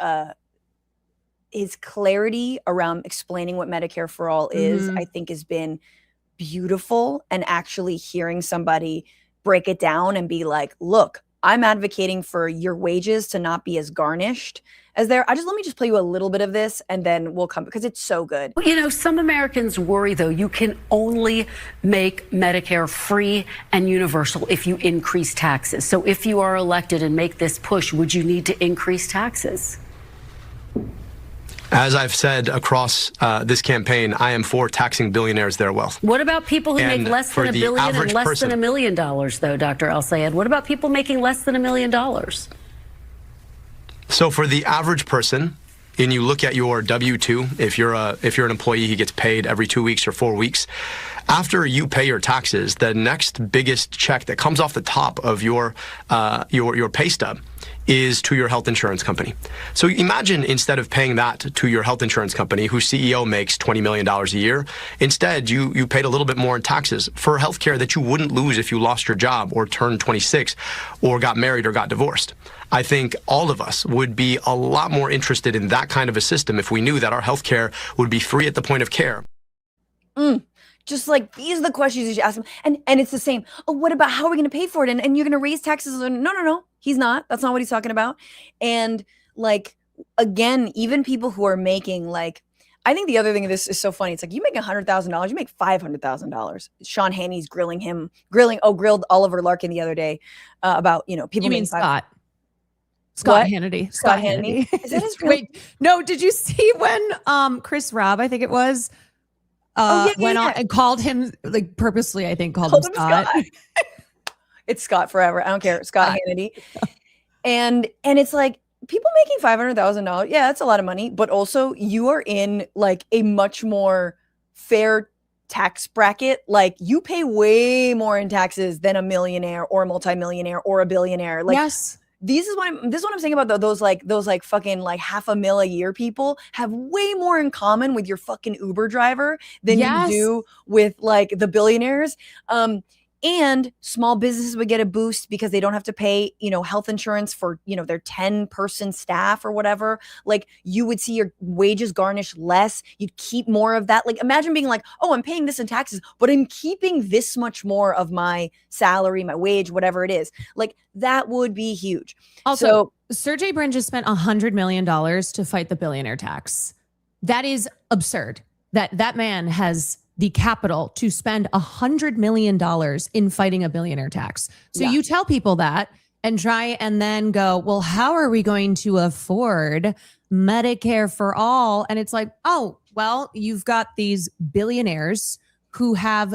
his clarity around explaining what Medicare for All is, I think has been beautiful. And actually hearing somebody break it down and be like, look, I'm advocating for your wages to not be as garnished as there. Let me just play you a little bit of this and then we'll come, because it's so good. Well, you know, some Americans worry, though, you can only make Medicare free and universal if you increase taxes. So if you are elected and make this push, would you need to increase taxes? As I've said across this campaign, I am for taxing billionaires their wealth. What about people who And make less for than $1 the billion and average less person- than $1 million, though, Dr. El-Sayed? What about people making less than $1 million? So for the average person, and you look at your W-2, if you're an employee who gets paid every 2 weeks or 4 weeks, after you pay your taxes, the next biggest check that comes off the top of your pay stub is to your health insurance company. So imagine, instead of paying that to your health insurance company, whose CEO makes $20 million a year, instead you paid a little bit more in taxes for healthcare that you wouldn't lose if you lost your job or turned 26 or got married or got divorced. I think all of us would be a lot more interested in that kind of a system if we knew that our healthcare would be free at the point of care. Just like, these are the questions you should ask them. And it's the same. Oh, what about, how are we going to pay for it? And you're going to raise taxes? No. He's not. That's not what he's talking about. And like, again, even people who are making, like, I think the other thing of this is so funny. It's like, you make $100,000, you make $500,000. Sean Hannty's grilled Oliver Larkin the other day about, people. You mean Scott Hannity. Scott Hannity. Is that his real? Wait, no, did you see when Chris Robb, I think it was, went on and called him, like, purposely, I think, called him Scott. It's Scott forever. I don't care. Scott Hannity. And it's like, people making $500,000. Yeah, that's a lot of money. But also, you are in like a much more fair tax bracket. Like, you pay way more in taxes than a millionaire or a multimillionaire or a billionaire. Like, Yes. This is what I'm saying about those fucking like $500,000 a year people have way more in common with your fucking Uber driver than you do with like the billionaires. And small businesses would get a boost because they don't have to pay, health insurance for, their 10-person staff or whatever. Like, you would see your wages garnished less. You'd keep more of that. Like, imagine being like, oh, I'm paying this in taxes, but I'm keeping this much more of my salary, my wage, whatever it is. Like, that would be huge. Also, Sergey Brin just spent $100 million to fight the billionaire tax. That is absurd. That man has the capital to spend $100 million in fighting a billionaire tax. So you tell people that and try and then go, well, how are we going to afford Medicare for all? And it's like, oh, well, you've got these billionaires who have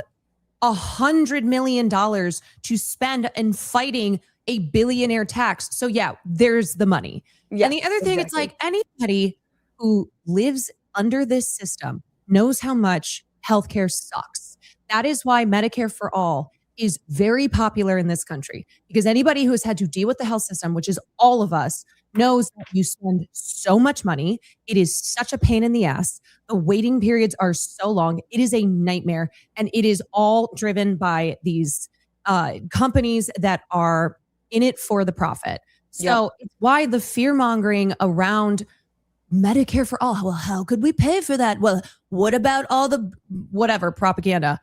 $100 million to spend in fighting a billionaire tax. So yeah, there's the money. Yeah, and the other thing, it's like, anybody who lives under this system knows how much healthcare sucks. That is why Medicare for all is very popular in this country, because anybody who has had to deal with the health system, which is all of us, knows that you spend so much money. It is such a pain in the ass. The waiting periods are so long. It is a nightmare. And it is all driven by these companies that are in it for the profit. So it's why the fear mongering around Medicare for all. Well, how could we pay for that? Well, what about all the whatever propaganda?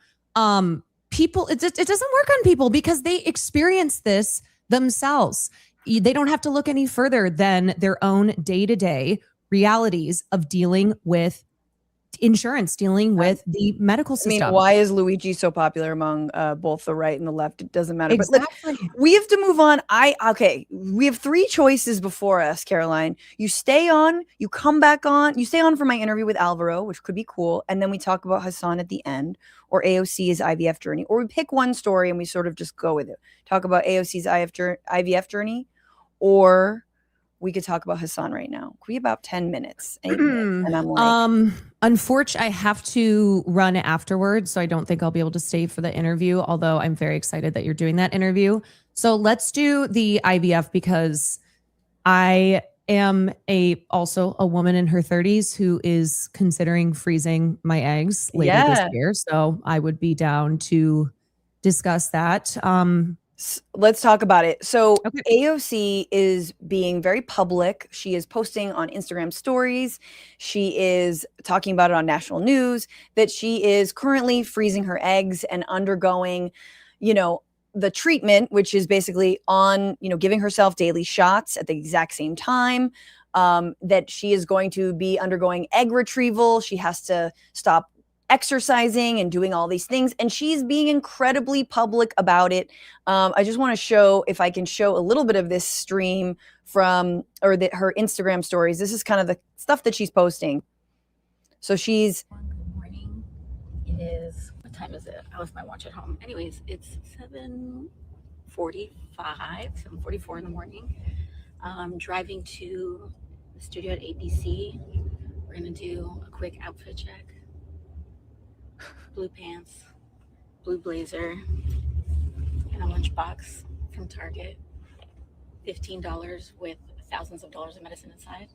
People, it doesn't work on people because they experience this themselves. They don't have to look any further than their own day-to-day realities of dealing with insurance, dealing with the medical system. I mean, why is Luigi so popular among both the right and the left? It doesn't matter. Exactly. But like, we have to move on. We have 3 choices before us, Caroline. You stay on, you come back on, you stay on for my interview with Alvaro, which could be cool. And then we talk about Hasan at the end, or AOC's IVF journey, or we pick one story and we sort of just go with it. Talk about AOC's IVF journey, or we could talk about Hasan right now. Could be about 10 minutes. 8 minutes. And I'm like, unfortunately, I have to run afterwards, so I don't think I'll be able to stay for the interview, although I'm very excited that you're doing that interview. So let's do the IVF, because I am also a woman in her 30s who is considering freezing my eggs later this year. So I would be down to discuss that. Let's talk about it. So AOC is being very public. She is posting on Instagram stories. She is talking about it on national news that she is currently freezing her eggs and undergoing, the treatment, which is basically on, giving herself daily shots at the exact same time, that she is going to be undergoing egg retrieval. She has to stop exercising and doing all these things. And she's being incredibly public about it. I just want to show, if I can show a little bit of this stream from, her Instagram stories. This is kind of the stuff that she's posting. So she's... Good morning. It is, what time is it? I left my watch at home. Anyways, it's 7:44 in the morning. Driving to the studio at ABC. We're going to do a quick outfit check. Blue pants, blue blazer, and a lunchbox from Target. $15 with thousands of dollars of medicine inside.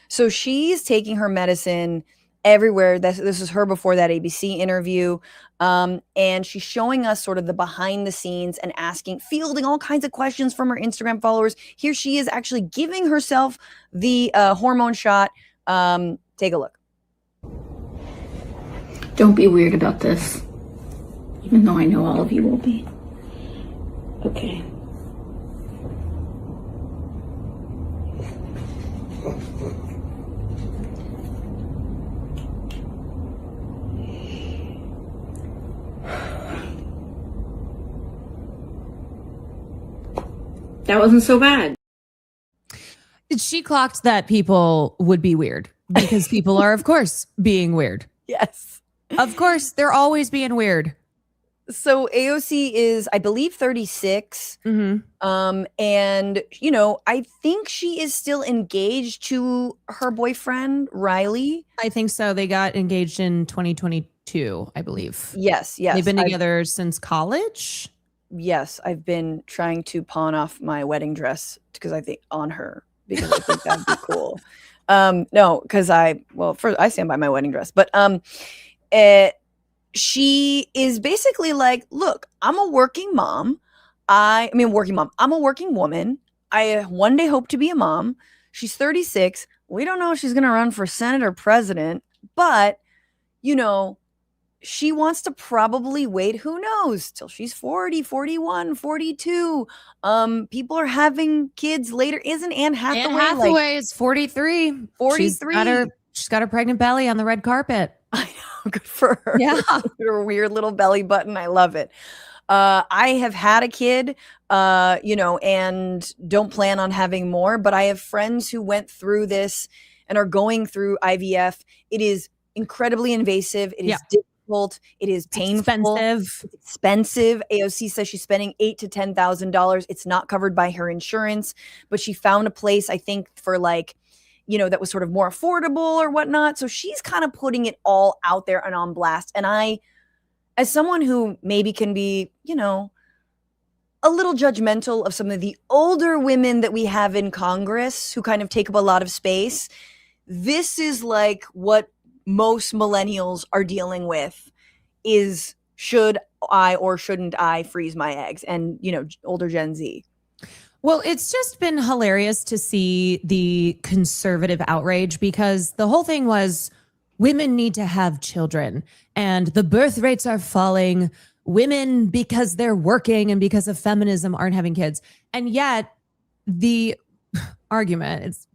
So she's taking her medicine everywhere. This is her before that ABC interview. And she's showing us sort of the behind the scenes and fielding all kinds of questions from her Instagram followers. Here she is actually giving herself the hormone shot. Take a look. Don't be weird about this, even though I know all of you will be. Okay. That wasn't so bad. She clocked that people would be weird because people are, of course, being weird. Yes. Of course, they're always being weird. So AOC is, I believe, 36. Mm-hmm. And, I think she is still engaged to her boyfriend, Riley. I think so. They got engaged in 2022, I believe. Yes. They've been together since college. Yes. I've been trying to pawn off my wedding dress because I think that'd be cool. No, because first I stand by my wedding dress, but she is basically like, look, I'm a working mom. I'm a working woman. I one day hope to be a mom. She's 36. We don't know if she's going to run for Senate or president, but, she wants to probably wait, who knows, till she's 40, 41, 42. People are having kids later. Isn't Anne Hathaway? Anne Hathaway is 43. 43. She's got her pregnant belly on the red carpet. I know, good for her. Yeah. Her weird little belly button. I love it. I have had a kid, and don't plan on having more, but I have friends who went through this and are going through IVF. It is incredibly invasive. It is difficult. It is painful. It's expensive. AOC says she's spending $8,000 to $10,000. It's not covered by her insurance, but she found a place, I think, for that was sort of more affordable or whatnot. So she's kind of putting it all out there and on blast. And I, as someone who maybe can be, a little judgmental of some of the older women that we have in Congress who kind of take up a lot of space, this is like what most millennials are dealing with is, should I or shouldn't I freeze my eggs? And, older Gen Z. Well, it's just been hilarious to see the conservative outrage because the whole thing was women need to have children and the birth rates are falling. Women, because they're working and because of feminism, aren't having kids. And yet the argument, it's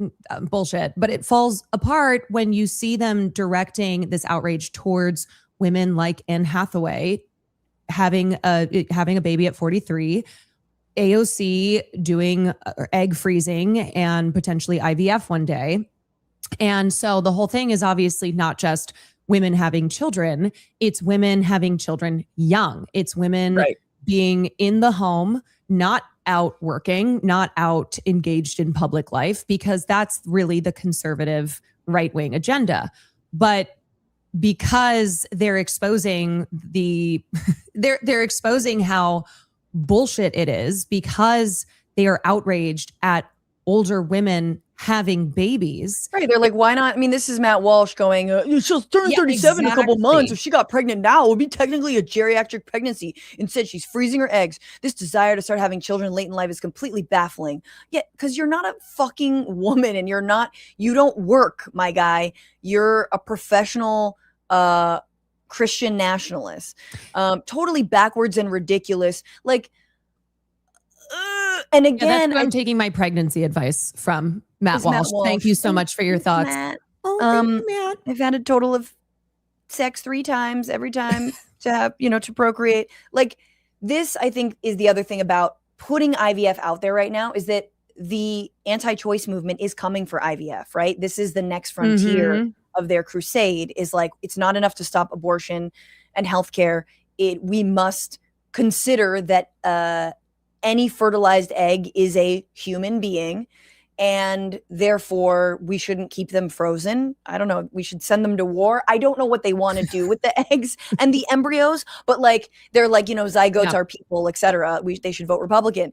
bullshit, but it falls apart when you see them directing this outrage towards women like Anne Hathaway having a baby at 43, AOC doing egg freezing and potentially IVF one day. And so the whole thing is obviously not just women having children, it's women having children young. It's women being in the home, not out working, not out engaged in public life, because that's really the conservative right-wing agenda. But because they're exposing they're exposing how bullshit it is, because they are outraged at older women having babies. Right. They're like, why not? I mean, this is Matt Walsh going, she'll turn 37 in a couple months. If she got pregnant now, it would be technically a geriatric pregnancy. Instead, she's freezing her eggs. This desire to start having children late in life is completely baffling. Yeah, because you're not a fucking woman and you don't work, my guy. You're a professional Christian nationalist. Totally backwards and ridiculous. Like, And Yeah, again, that's who I'm taking my pregnancy advice from, Matt Walsh. Thank you so much for your thoughts. Matt. Oh, thank you, Matt. I've had a total of sex 3 times, every time to have, to procreate. Like, this, I think, is the other thing about putting IVF out there right now, is that the anti-choice movement is coming for IVF, right? This is the next frontier of their crusade, is like, it's not enough to stop abortion and healthcare. We must consider that any fertilized egg is a human being, and therefore we shouldn't keep them frozen. I don't know. We should send them to war. I don't know what they want to do with the eggs and the embryos, but like, they're like, zygotes are people, etc. They should vote Republican.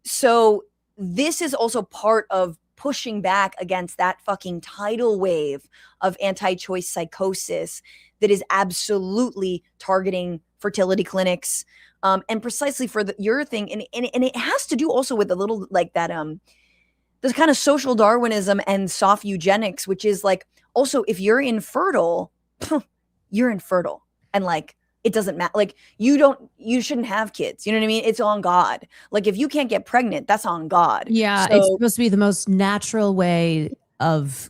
So this is also part of pushing back against that fucking tidal wave of anti-choice psychosis that is absolutely targeting fertility clinics, and precisely for your thing. And it has to do also with a little like that, this kind of social Darwinism and soft eugenics, which is like, also, if you're infertile, you're infertile. And like, it doesn't matter. Like, you shouldn't have kids. You know what I mean? It's on God. Like, if you can't get pregnant, that's on God. Yeah. It's supposed to be the most natural way of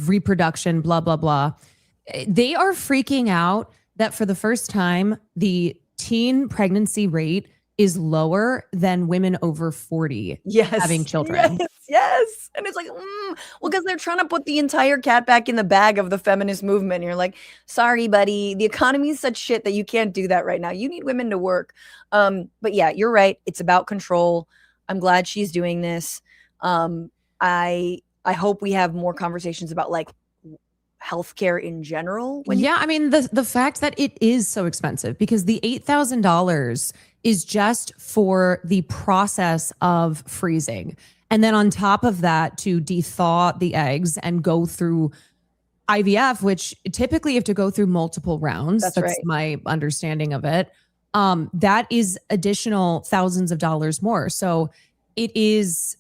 reproduction, blah, blah, blah. They are freaking out that for the first time, the teen pregnancy rate is lower than women over 40 having children. Yes. And it's like, well, because they're trying to put the entire cat back in the bag of the feminist movement. And you're like, sorry, buddy, the economy is such shit that you can't do that right now. You need women to work. But yeah, you're right. It's about control. I'm glad she's doing this. I hope we have more conversations about like healthcare in general. I mean, the fact that it is so expensive, because the $8,000 is just for the process of freezing. And then on top of that, to thaw the eggs and go through IVF, which typically you have to go through multiple rounds. That's right. My understanding of it. That is additional thousands of dollars more. So it is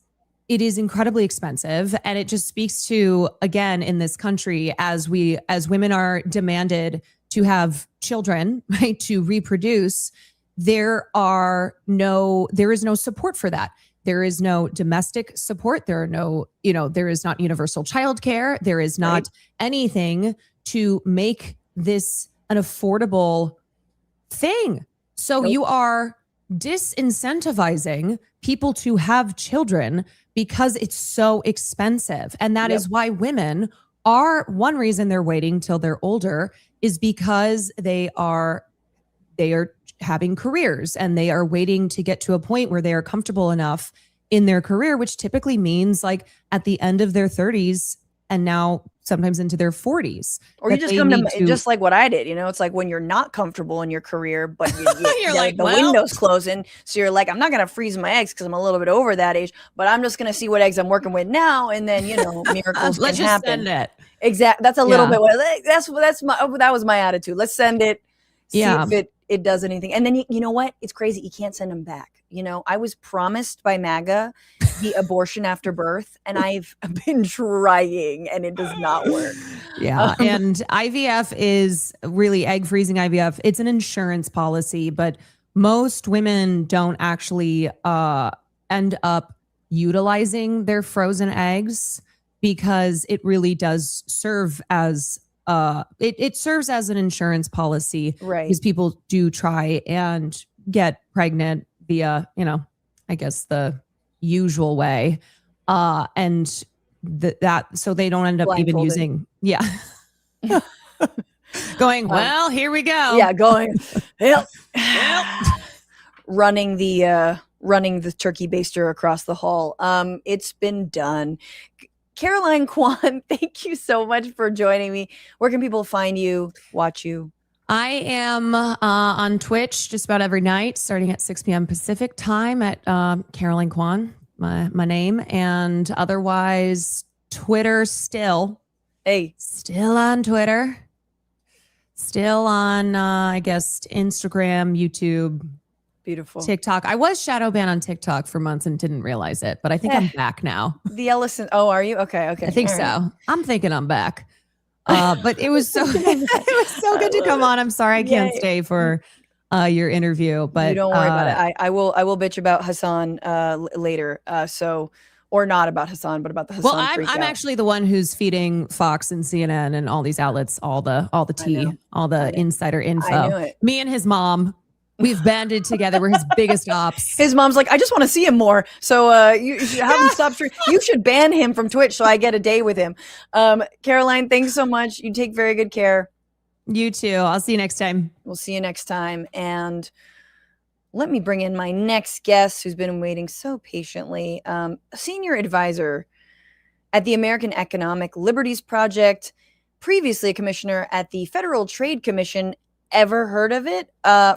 incredibly expensive. And it just speaks to, again, in this country, as women are demanded to have children, right, to reproduce, there is no support for that. There is no domestic support. There is not universal childcare. There is not anything to make this an affordable thing. So you are disincentivizing people to have children because it's so expensive. And that is why women one reason they're waiting till they're older is because they are having careers, and they are waiting to get to a point where they are comfortable enough in their career, which typically means like at the end of their 30s and now sometimes into their 40s. Or you just come to just like what I did, it's like when you're not comfortable in your career, but you're like, the window's closing. So you're like, I'm not going to freeze my eggs because I'm a little bit over that age, but I'm just going to see what eggs I'm working with now. And then, miracles Let's can just happen. send it. Exactly. That's a little bit. That was my attitude. Let's send it. See if it does anything. And then you know what? It's crazy. You can't send them back. I was promised by MAGA the abortion after birth, and I've been trying, and it does not work. Yeah. And IVF is really egg freezing IVF. It's an insurance policy, but most women don't actually end up utilizing their frozen eggs, because it really does serve as it serves as an insurance policy, right? Because people do try and get pregnant via, I guess the usual way, and so they don't end up even using, going, well, here we go. Yeah, going, running the turkey baster across the hall. It's been done. Caroline Kwan, thank you so much for joining me. Where can people find you, watch you? I am on Twitch just about every night, starting at 6 p.m. Pacific time at Caroline Kwan, my name. And otherwise, Twitter still. Still on Twitter. Still on, I guess, Instagram, YouTube. Beautiful. TikTok. I was shadow banned on TikTok for months and didn't realize it, but I think I'm back now. The Ellison. Oh, are you? Okay. I think so. I'm thinking I'm back. But it was so good to come on. I'm sorry I can't stay for your interview. But you don't worry about it. I will bitch about Hasan later. Or not about Hasan, but about the Hasan well, freak I'm out. actually the one who's feeding Fox and CNN and all these outlets all the tea, all the insider info. I knew it. Me and his mom, we've banded together. We're his biggest ops. His mom's like, I just want to see him more. So you should have him stop. You should ban him from Twitch so I get a day with him. Caroline, thanks so much. You take very good care. You too. I'll see you next time. We'll see you next time. And let me bring in my next guest who's been waiting so patiently. A senior advisor at the American Economic Liberties Project, previously a commissioner at the Federal Trade Commission. Ever heard of it?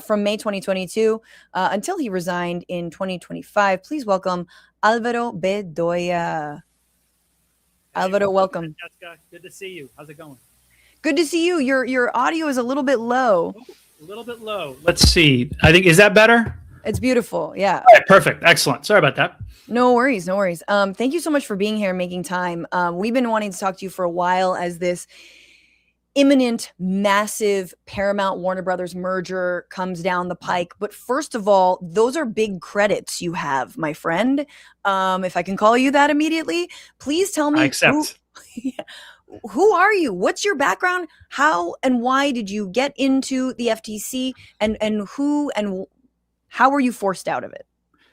From May 2022 until he resigned in 2025. Please welcome Alvaro Bedoya. Alvaro, welcome. Francesca, good to see you. How's it going? Good to see you. Your audio is a little bit low. A little bit low. Let's see. I think, is that better? It's beautiful. Yeah. All right, perfect. Excellent. Sorry about that. No worries. No worries. Thank you so much for being here and making time. We've been wanting to talk to you for a while as this imminent, massive Paramount-Warner Bros. Merger comes down the pike. But first of all, those are big credits you have, my friend. If I can call you that immediately, please tell me. I accept. Who are you? What's your background? How and why did you get into the FTC? And who and how were you forced out of it?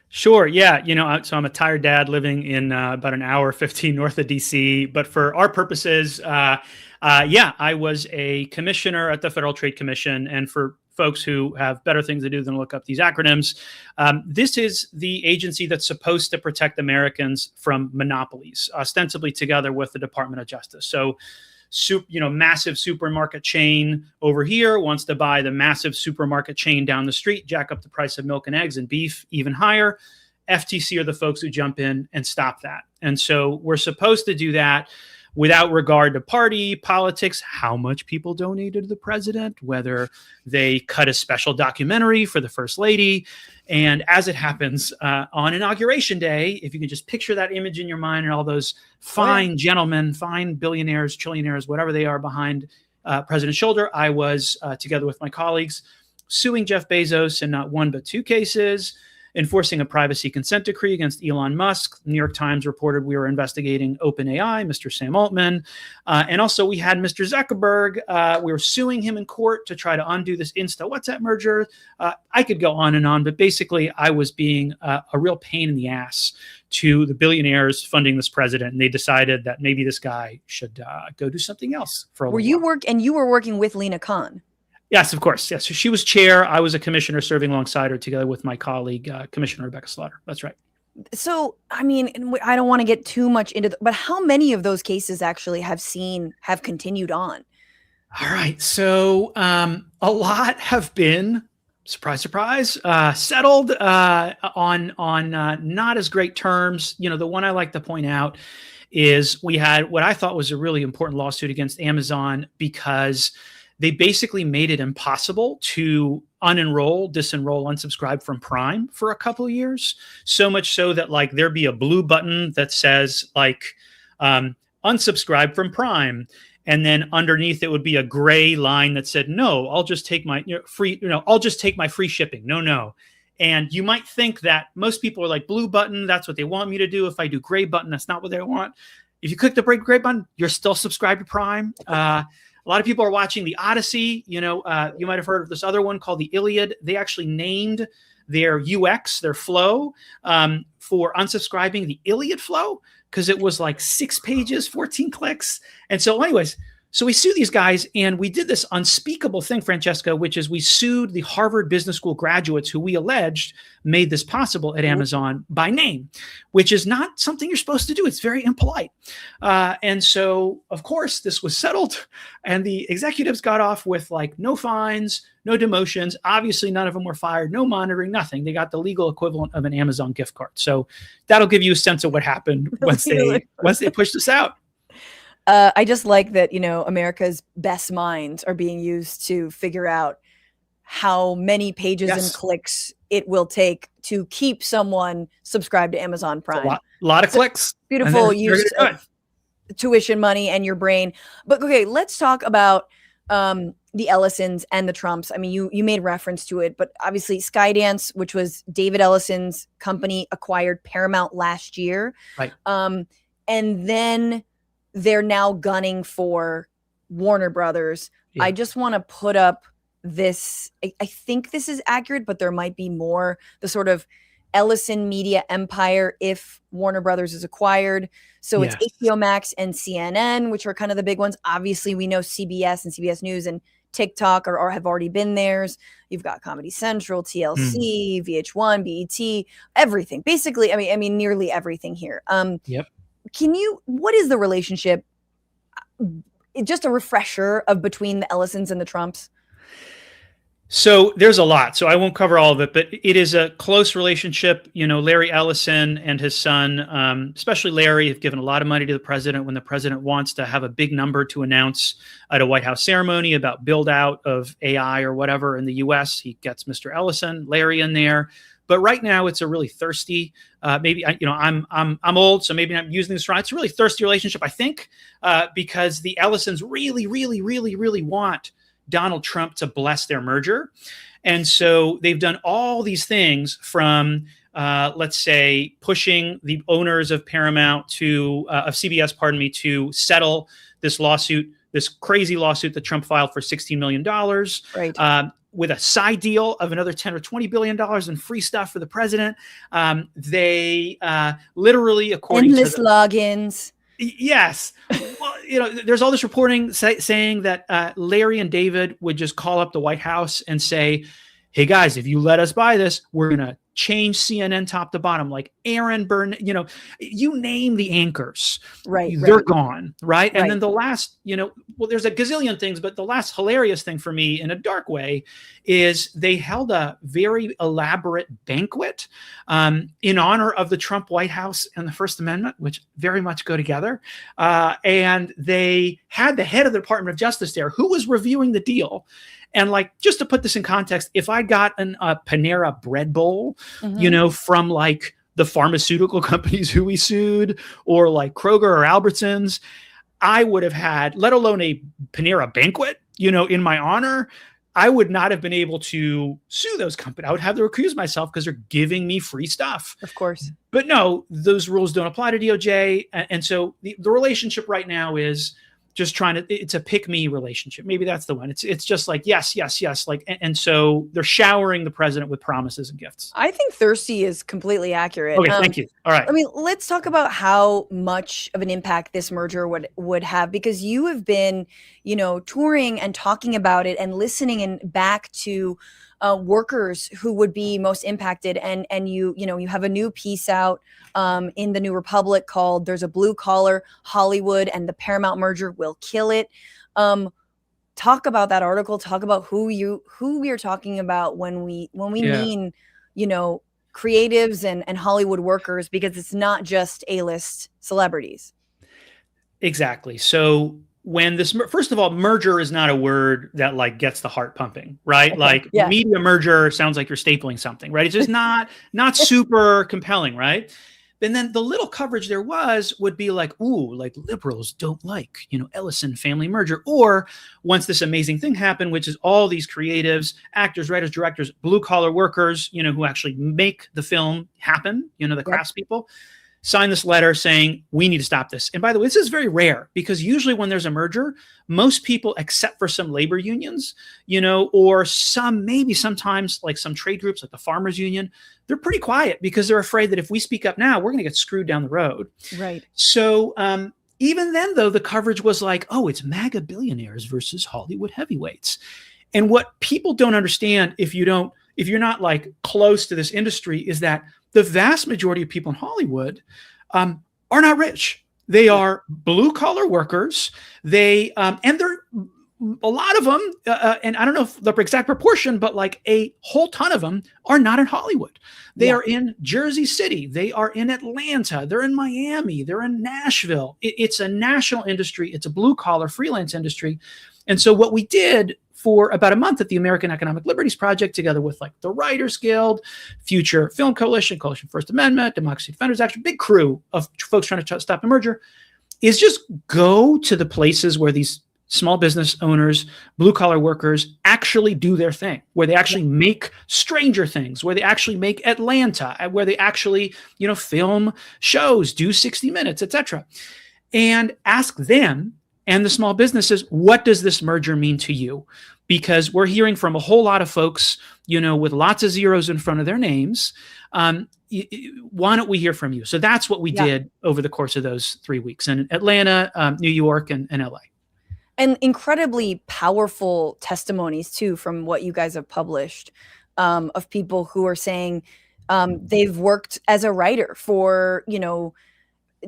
Sure. Yeah. So I'm a tired dad living in about an hour 15 north of DC. But for our purposes, I was a commissioner at the Federal Trade Commission. And for folks who have better things to do than look up these acronyms, this is the agency that's supposed to protect Americans from monopolies, ostensibly together with the Department of Justice. So, massive supermarket chain over here wants to buy the massive supermarket chain down the street, jack up the price of milk and eggs and beef even higher. FTC are the folks who jump in and stop that. And so we're supposed to do that without regard to party, politics, how much people donated to the president, whether they cut a special documentary for the first lady. And as it happens, on Inauguration Day, if you can just picture that image in your mind and all those fine gentlemen, fine billionaires, trillionaires, whatever they are behind President's shoulder, I was, together with my colleagues, suing Jeff Bezos in not one but two cases, enforcing a privacy consent decree against Elon Musk. New York Times reported we were investigating OpenAI, Mr. Sam Altman. And also we had Mr. Zuckerberg. We were suing him in court to try to undo this Insta WhatsApp merger. I could go on and on, but basically I was being a real pain in the ass to the billionaires funding this president. And they decided that maybe this guy should go do something else for a while. You were working with Lina Khan? Yes, of course. Yes. So she was chair. I was a commissioner serving alongside her together with my colleague, Commissioner Rebecca Slaughter. That's right. So, I mean, I don't want to get too much into but how many of those cases actually have continued on? All right. So a lot have been, surprise, surprise, settled on not as great terms. The one I like to point out is we had what I thought was a really important lawsuit against Amazon because they basically made it impossible to unenroll, disenroll, unsubscribe from Prime for a couple of years. So much so that there'd be a blue button that says unsubscribe from Prime. And then underneath it would be a gray line that said, no, I'll just take my free, I'll just take my free shipping. No. And you might think that most people are like, blue button, that's what they want me to do. If I do gray button, that's not what they want. If you click the gray button, you're still subscribed to Prime. A lot of people are watching the Odyssey. You might have heard of this other one called the Iliad. They actually named their UX, their flow, for unsubscribing the Iliad flow because it was 6 pages, 14 clicks. And so anyways, so we sued these guys and we did this unspeakable thing, Francesca, which is we sued the Harvard Business School graduates who we alleged made this possible at Amazon by name, which is not something you're supposed to do. It's very impolite. And so, of course, this was settled and the executives got off with no fines, no demotions. Obviously, none of them were fired, no monitoring, nothing. They got the legal equivalent of an Amazon gift card. So that'll give you a sense of what happened once they pushed us out. I just like that, America's best minds are being used to figure out how many pages and clicks it will take to keep someone subscribed to Amazon Prime. A lot of clicks. Beautiful use of tuition money and your brain. But okay, let's talk about the Ellisons and the Trumps. I mean, you made reference to it, but obviously Skydance, which was David Ellison's company, acquired Paramount last year. Right. And then they're now gunning for Warner Brothers. Yeah. I just want to put up this. I think this is accurate, but there might be more. The sort of Ellison media empire if Warner Brothers is acquired. So it's HBO Max and CNN, which are kind of the big ones. Obviously, we know CBS and CBS News and TikTok or have already been theirs. You've got Comedy Central, TLC, VH1, BET, everything. Basically, I mean, nearly everything here. Yep. What is the relationship? Just a refresher of between the Ellisons and the Trumps. So there's a lot, so I won't cover all of it, but it is a close relationship. You know, Larry Ellison and his son, especially Larry, have given a lot of money to the president when the president wants to have a big number to announce at a White House ceremony about build out of AI or whatever in the US. He gets Mr. Ellison, Larry in there. But right now it's a really thirsty, I'm old, so maybe I'm using this wrong. It's a really thirsty relationship, I think, because the Ellisons really, really, really, really want Donald Trump to bless their merger. And so they've done all these things from, let's say, pushing the owners of Paramount of CBS, to settle this lawsuit, this crazy lawsuit that Trump filed for $16 million. Right. With a side deal of another $10 or $20 billion in free stuff for the president. They literally, according endless to logins. Yes. Well, there's all this reporting saying that Larry and David would just call up the White House and say, hey guys, if you let us buy this, we're going to change CNN top to bottom, like Aaron Burnett, you name the anchors, they're gone. Right. And then the last, there's a gazillion things, but the last hilarious thing for me in a dark way is they held a very elaborate banquet in honor of the Trump White House and the First Amendment, which very much go together. And they had the head of the Department of Justice there who was reviewing the deal. And just to put this in context, if I got a Panera bread bowl, from the pharmaceutical companies who we sued, or Kroger or Albertsons, I would have had, let alone a Panera banquet, in my honor, I would not have been able to sue those companies. I would have to recuse myself because they're giving me free stuff. Of course. But no, those rules don't apply to DOJ. And so the relationship right now is just it's a pick me relationship. Maybe that's the one. It's just yes. And so they're showering the president with promises and gifts. I think thirsty is completely accurate. Okay, thank you. All right. I mean, let's talk about how much of an impact this merger would have, because you have been, touring and talking about it and listening and back to workers who would be most impacted. And you have a new piece out in the New Republic called "There's a Blue Collar Hollywood and the Paramount Merger Will Kill It." Talk about that article. Talk about who we are talking about when we mean, creatives and Hollywood workers, because it's not just A-list celebrities. Exactly. So when first of all, merger is not a word that gets the heart pumping, right? Okay. Media merger sounds like you're stapling something, right? It's just not super compelling, right? And then the little coverage there would be liberals don't like, Ellison family merger. Or once this amazing thing happened, which is all these creatives, actors, writers, directors, blue collar workers, who actually make the film happen, the craftspeople, sign this letter saying, we need to stop this. And by the way, this is very rare, because usually when there's a merger, most people, except for some labor unions, or sometimes some trade groups like the farmers union, they're pretty quiet because they're afraid that if we speak up now, we're going to get screwed down the road. Right. So even then, though, the coverage was it's MAGA billionaires versus Hollywood heavyweights. And what people don't understand, if you're not close to this industry, is that the vast majority of people in Hollywood are not rich. They are blue collar workers. And they're a lot of them, and I don't know if the exact proportion, but a whole ton of them are not in Hollywood. They are in Jersey City. They are in Atlanta. They're in Miami. They're in Nashville. It's a national industry. It's a blue collar freelance industry. And so what we did for about a month at the American Economic Liberties Project, together with the Writers Guild, Future Film Coalition, Coalition First Amendment, Democracy Defenders Action, big crew of folks trying to stop the merger, is just go to the places where these small business owners, blue collar workers actually do their thing, where they actually make Stranger Things, where they actually make Atlanta, where they actually, film shows, do 60 Minutes, etc. And ask them and the small businesses, what does this merger mean to you? Because we're hearing from a whole lot of folks, with lots of zeros in front of their names. Why don't we hear from you? So that's what we did over the course of those 3 weeks in Atlanta, New York, and LA. And incredibly powerful testimonies too from what you guys have published, of people who are saying they've worked as a writer for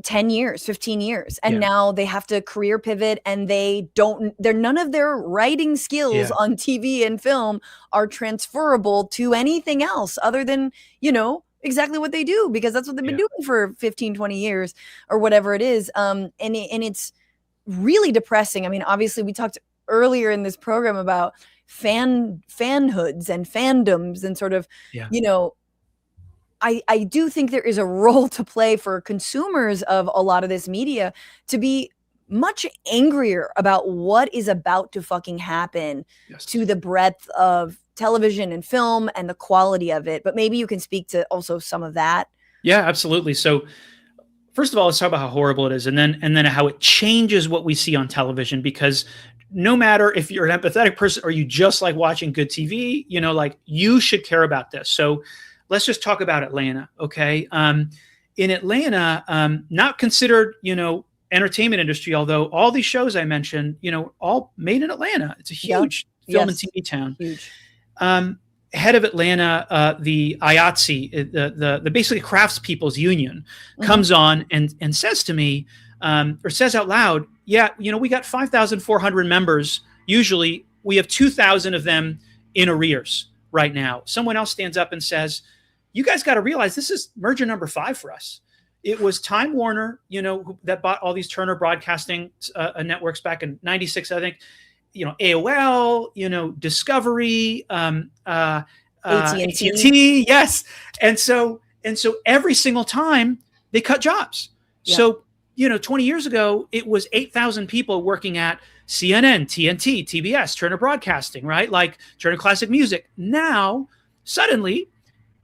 10 years, 15 years, and now they have to career pivot, and they're none of their writing skills on TV and film are transferable to anything else other than exactly what they do, because that's what they've been doing for 15, 20 years or whatever it is. And it's really depressing. I mean, obviously we talked earlier in this program about fanhoods and fandoms and sort of, I do think there is a role to play for consumers of a lot of this media to be much angrier about what is about to fucking happen to the breadth of television and film and the quality of it. But maybe you can speak to also some of that. Yeah, absolutely. So first of all, let's talk about how horrible it is, and then how it changes what we see on television, because no matter if you're an empathetic person or you just like watching good TV, you should care about this. So let's just talk about Atlanta, okay? In Atlanta, not considered, entertainment industry, although all these shows I mentioned, all made in Atlanta. It's a huge film and TV town. Huge. Head of Atlanta, the IATSE, the basically craftspeople's union, comes on and says to me, or says out loud, we got 5,400 members. Usually we have 2,000 of them in arrears right now. Someone else stands up and says, you guys got to realize this is merger number 5 for us. It was Time Warner, that bought all these Turner Broadcasting networks back in '96, I think. AOL, Discovery, AT&T, yes. And so every single time they cut jobs. Yeah. So, 20 years ago, it was 8,000 people working at CNN, TNT, TBS, Turner Broadcasting, right? Like Turner Classic Music. Now, suddenly,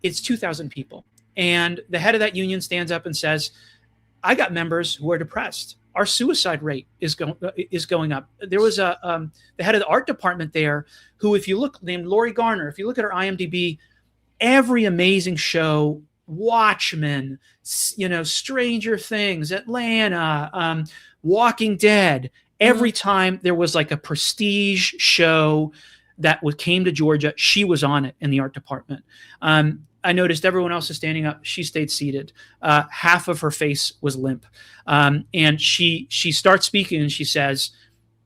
it's 2,000 people. And the head of that union stands up and says, I got members who are depressed. Our suicide rate is going up. There was the head of the art department there who, if you look, named Lori Garner, if you look at her IMDb, every amazing show, Watchmen, Stranger Things, Atlanta, Walking Dead, every time there was like a prestige show that came to Georgia, she was on it in the art department. I noticed everyone else is standing up. She stayed seated. Half of her face was limp. And she starts speaking and she says,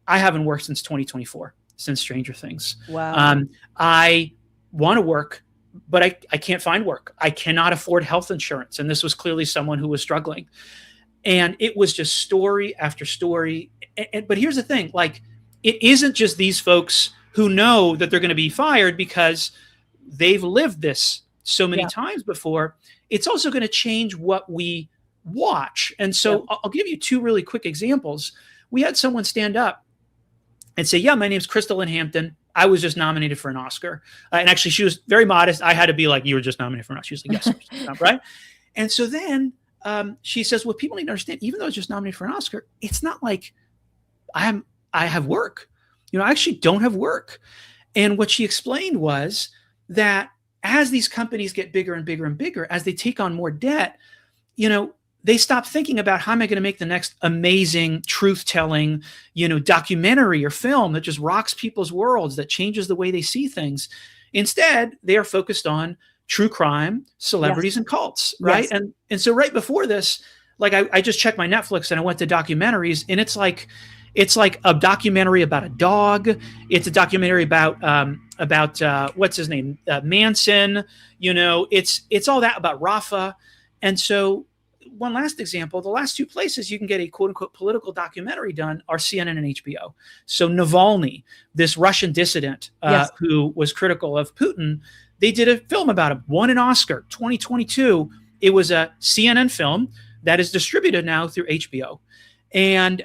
I haven't worked since 2024, since Stranger Things. Wow. I want to work, but I can't find work. I cannot afford health insurance. And this was clearly someone who was struggling. And it was just story after story. But here's the thing, like, it isn't just these folks who know that they're going to be fired because they've lived this so many times before. It's also going to change what we watch. And so I'll give you 2 really quick examples. We had someone stand up and say, my name's Crystal Lynn Hampton. I was just nominated for an Oscar. And actually, she was very modest. I had to be like, you were just nominated for an Oscar. She was like, yes, right? And so then she says, well, people need to understand, even though I was just nominated for an Oscar, it's not like I have work. I actually don't have work. And what she explained was that as these companies get bigger and bigger and bigger, as they take on more debt, they stop thinking about how am I going to make the next amazing truth-telling, documentary or film that just rocks people's worlds, that changes the way they see things. Instead, they are focused on true crime, celebrities, and cults, right? Yes. And so right before this, like I just checked my Netflix and I went to documentaries, and it's like a documentary about a dog. It's a documentary about what's his name, Manson. It's all that about Rafa. And so, one last example: the last 2 places you can get a quote unquote political documentary done are CNN and HBO. So Navalny, this Russian dissident who was critical of Putin, they did a film about him, won an Oscar, 2022. It was a CNN film that is distributed now through HBO, and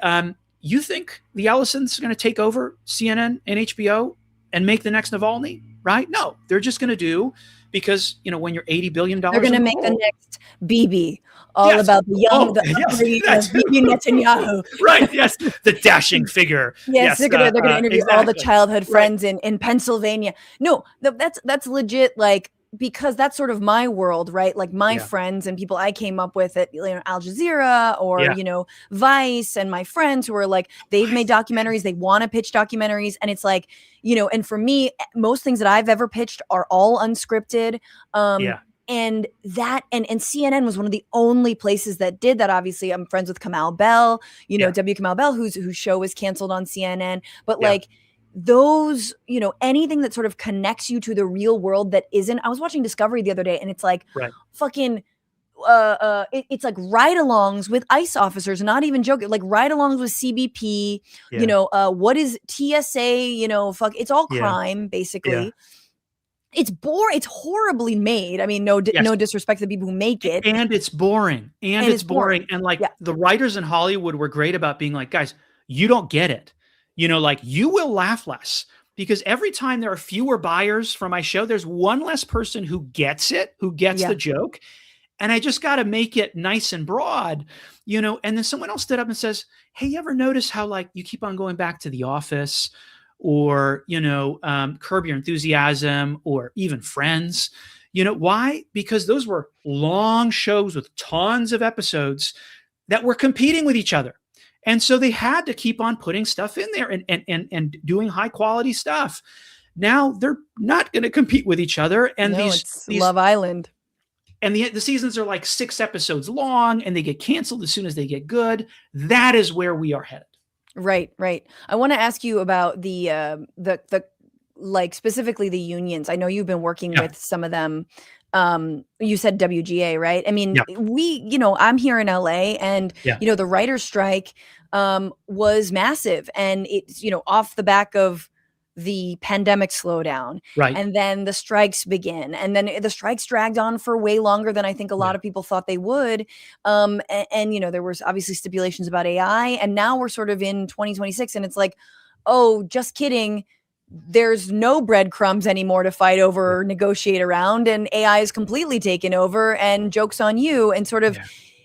you think the Ellisons are going to take over CNN and HBO and make the next Navalny, right? No, they're just going to do, because, when you're $80 billion, they're going to make the next Bibi, all Yes. about the young, Yes. Bibi Netanyahu. Right. Yes. The dashing figure. Yes, they're gonna interview all the exactly. childhood friends in Pennsylvania. No, that's legit. Like, because that's sort of my world, right? Like my friends and people I came up with at Al Jazeera or Vice, and my friends who are like, they've made documentaries, they want to pitch documentaries, and it's like, and for me, most things that I've ever pitched are all unscripted. And that and CNN was one of the only places that did that. Obviously, I'm friends with Kamau Bell, W. Kamau Bell, whose show was canceled on CNN. But like those, anything that sort of connects you to the real world that isn't. I was watching Discovery the other day, and it's like fucking it's like ride-alongs with ICE officers, not even joking, like ride-alongs with CBP, what is TSA, it's all crime, basically. It's boring. It's horribly made. I mean, no disrespect to the people who make it. And it's boring. And it's boring. And like the writers in Hollywood were great about being like, guys, you don't get it. Like you will laugh less, because every time there are fewer buyers for my show, there's one less person who gets it, who gets the joke. And I just got to make it nice and broad, and then someone else stood up and says, hey, you ever notice how like you keep on going back to The Office, or, Curb Your Enthusiasm, or even Friends? Why? Because those were long shows with tons of episodes that were competing with each other. And so they had to keep on putting stuff in there and doing high quality stuff. Now they're not going to compete with each other. And it's Love Island. And the seasons are like 6 episodes long, and they get canceled as soon as they get good. That is where we are headed. Right. I want to ask you about the like specifically the unions. I know you've been working with some of them. You said WGA, right? I mean, I'm here in LA, and the writer's strike was massive, and it's off the back of the pandemic slowdown, right? And then the strikes begin, and then the strikes dragged on for way longer than I think a lot of people thought they would. And there was obviously stipulations about AI, and now we're sort of in 2026, and it's like, oh, just kidding. There's no breadcrumbs anymore to fight over or negotiate around, and AI is completely taken over, and joke's on you. And sort of,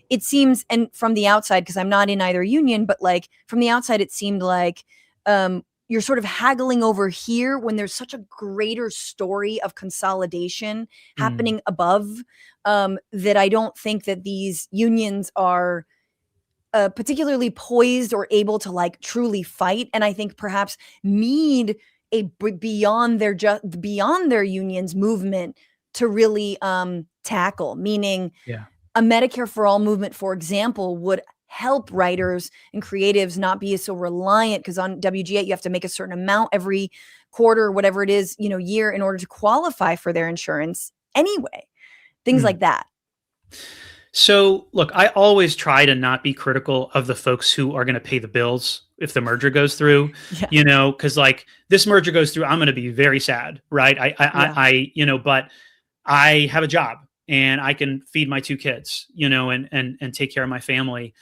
it seems, and from the outside, because I'm not in either union, but like from the outside, it seemed like you're sort of haggling over here when there's such a greater story of consolidation happening above, that I don't think that these unions are particularly poised or able to like truly fight. And I think perhaps need a beyond their unions movement to really tackle, meaning a Medicare for All movement, for example, would help writers and creatives not be so reliant, because on WGA you have to make a certain amount every quarter, whatever it is, year, in order to qualify for their insurance anyway. Things like that. So look, I always try to not be critical of the folks who are going to pay the bills if the merger goes through, because like this merger goes through, I'm going to be very sad, right? I but I have a job, and I can feed my 2 kids, and take care of my family.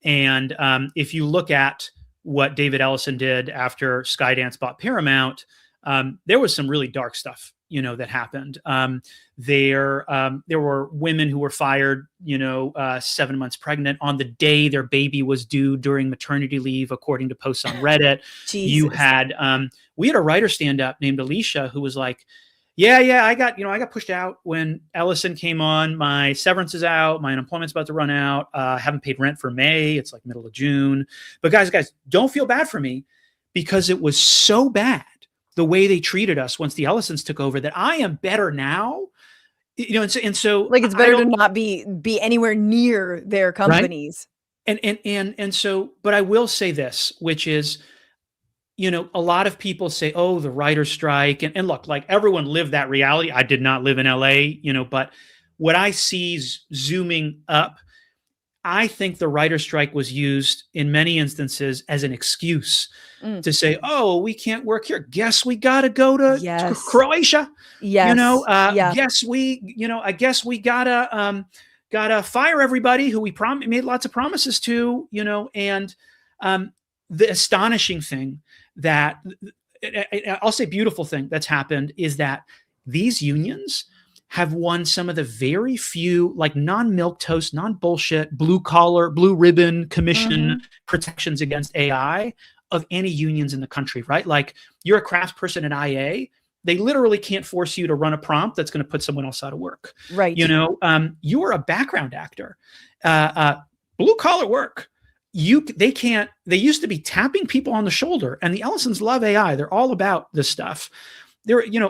And if you look at what David Ellison did after Skydance bought Paramount, there was some really dark stuff, that happened. There were women who were fired, 7 months pregnant on the day their baby was due during maternity leave, according to posts on Reddit. You had, we had a writer stand up named Alicia who was like, I got pushed out when Ellison came on. My severance is out. My unemployment's about to run out. Haven't paid rent for May. It's like middle of June. But guys, don't feel bad for me, because it was so bad the way they treated us once the Ellisons took over that I am better now. And so like it's better to not be anywhere near their companies. Right? And so, but I will say this, which is, a lot of people say, oh, the writer's strike. And look, like everyone lived that reality. I did not live in LA, but what I see zooming up, I think the writer's strike was used in many instances as an excuse to say, oh, we can't work here. Guess we got to go to Croatia. Yes. I guess we gotta fire everybody who we made lots of promises to, and the astonishing thing that, I'll say beautiful thing that's happened is that these unions have won some of the very few like non-milquetoast, non-bullshit, blue collar, blue ribbon commission protections against AI of any unions in the country, right? Like you're a craftsperson at IA, they literally can't force you to run a prompt that's going to put someone else out of work. Right. You know, you're a background actor, blue collar work. They used to be tapping people on the shoulder, and the Ellisons love AI. They're all about this stuff.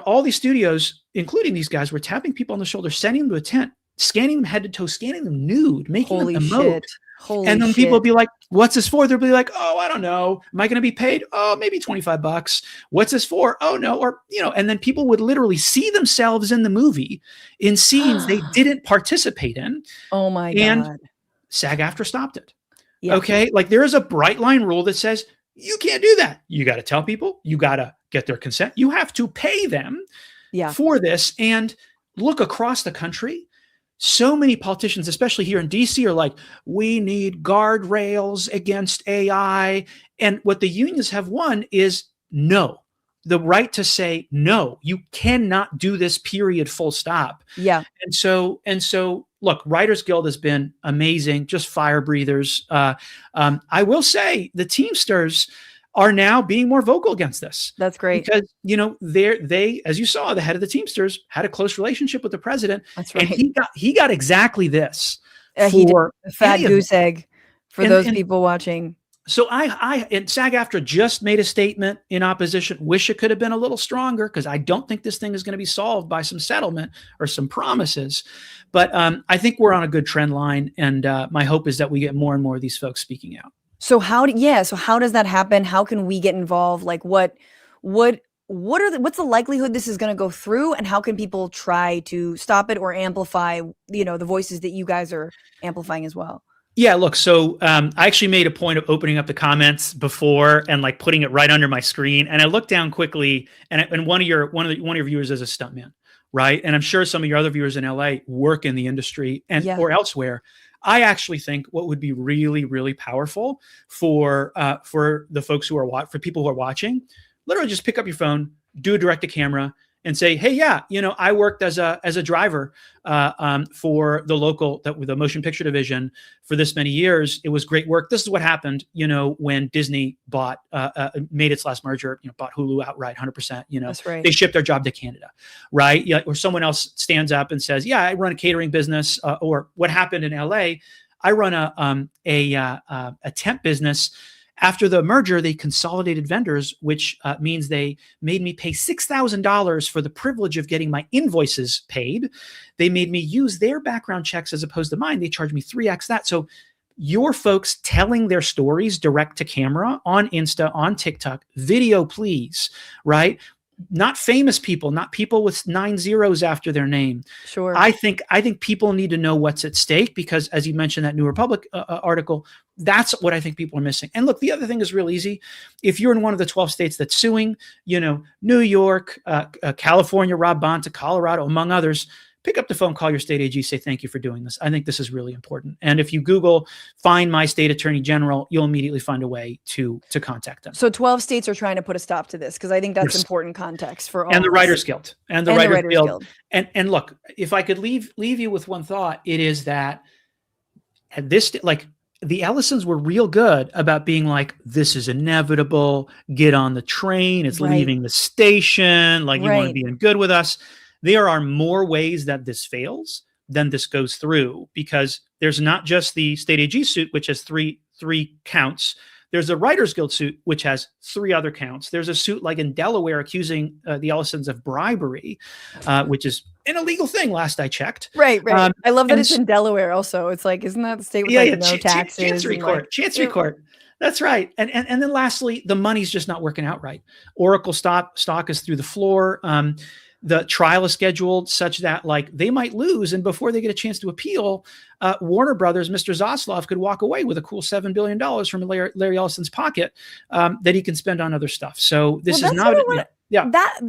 All these studios, including these guys, were tapping people on the shoulder, sending them to a tent, scanning them head to toe, scanning them nude, making them emote. And then people would be like, what's this for? They'll be like, oh, I don't know. Am I going to be paid? Oh, maybe $25. What's this for? Oh, no. Or, and then people would literally see themselves in the movie in scenes they didn't participate in. Oh my God. And SAG-AFTRA stopped it. Yeah. Okay. Like there is a bright line rule that says you can't do that. You got to tell people, you got to get their consent. You have to pay them for this. And look across the country. So many politicians, especially here in DC, are like, we need guardrails against AI. And what the unions have won is no. The right to say, no, you cannot do this, period, full stop. Yeah. And so look, Writers Guild has been amazing, just fire breathers. I will say the Teamsters are now being more vocal against this. That's great. Because, they, as you saw, the head of the Teamsters had a close relationship with the president. That's right. And he got exactly this. He did a fat goose egg for those people watching. So and SAG-AFTRA just made a statement in opposition. Wish it could have been a little stronger, because I don't think this thing is going to be solved by some settlement or some promises. But I think we're on a good trend line, and my hope is that we get more and more of these folks speaking out. So how does that happen? How can we get involved? Like what's the likelihood this is going to go through, and how can people try to stop it or amplify, the voices that you guys are amplifying as well? Yeah, look, so I actually made a point of opening up the comments before and like putting it right under my screen. And I looked down quickly, and one of your viewers is a stuntman, right? And I'm sure some of your other viewers in LA work in the industry or elsewhere. I actually think what would be really, really powerful for the folks for people who are watching, literally just pick up your phone, do a direct to camera, and say, hey, I worked as a driver for the motion picture division for this many years. It was great work. This is what happened, when Disney made its last merger, bought Hulu outright, 100%. That's right. They shipped their job to Canada, right? Yeah, or someone else stands up and says, yeah, I run a catering business, or what happened in LA, I run a temp business. After the merger, they consolidated vendors, which means they made me pay $6,000 for the privilege of getting my invoices paid. They made me use their background checks as opposed to mine. They charged me 3x that. So your folks telling their stories direct to camera on Insta, on TikTok, video, please, right? Not famous people, not people with 9 zeros after their name. Sure. I think people need to know what's at stake, because as you mentioned, that New Republic article, that's what I think people are missing. And look, the other thing is real easy. If you're in one of the 12 states that's suing, New York, California, Rob Bonta, Colorado, among others, pick up the phone, call your state AG, say, thank you for doing this. I think this is really important. And if you Google, find my state attorney general, you'll immediately find a way to contact them. So 12 states are trying to put a stop to this, because I think that's important context for all. And the Writers Guild. And the Writers Guild. And look, if I could leave you with one thought, it is that at this, like, the Ellisons were real good about being like, this is inevitable, get on the train, it's leaving the station, like you want to be in good with us. There are more ways that this fails than this goes through, because there's not just the state AG suit, which has three counts. There's a Writers Guild suit, which has 3 other counts. There's a suit like in Delaware accusing the Ellisons of bribery, which is an illegal thing, last I checked. Right. I love that it's in Delaware also. It's like, isn't that the state with no taxes? Chancery Court. That's right. And then lastly, the money's just not working out right. Oracle stock is through the floor. The trial is scheduled such that like they might lose, and before they get a chance to appeal, Warner Brothers, Mr. Zaslav, could walk away with a cool $7 billion from Larry Ellison's pocket that he can spend on other stuff. So this is not.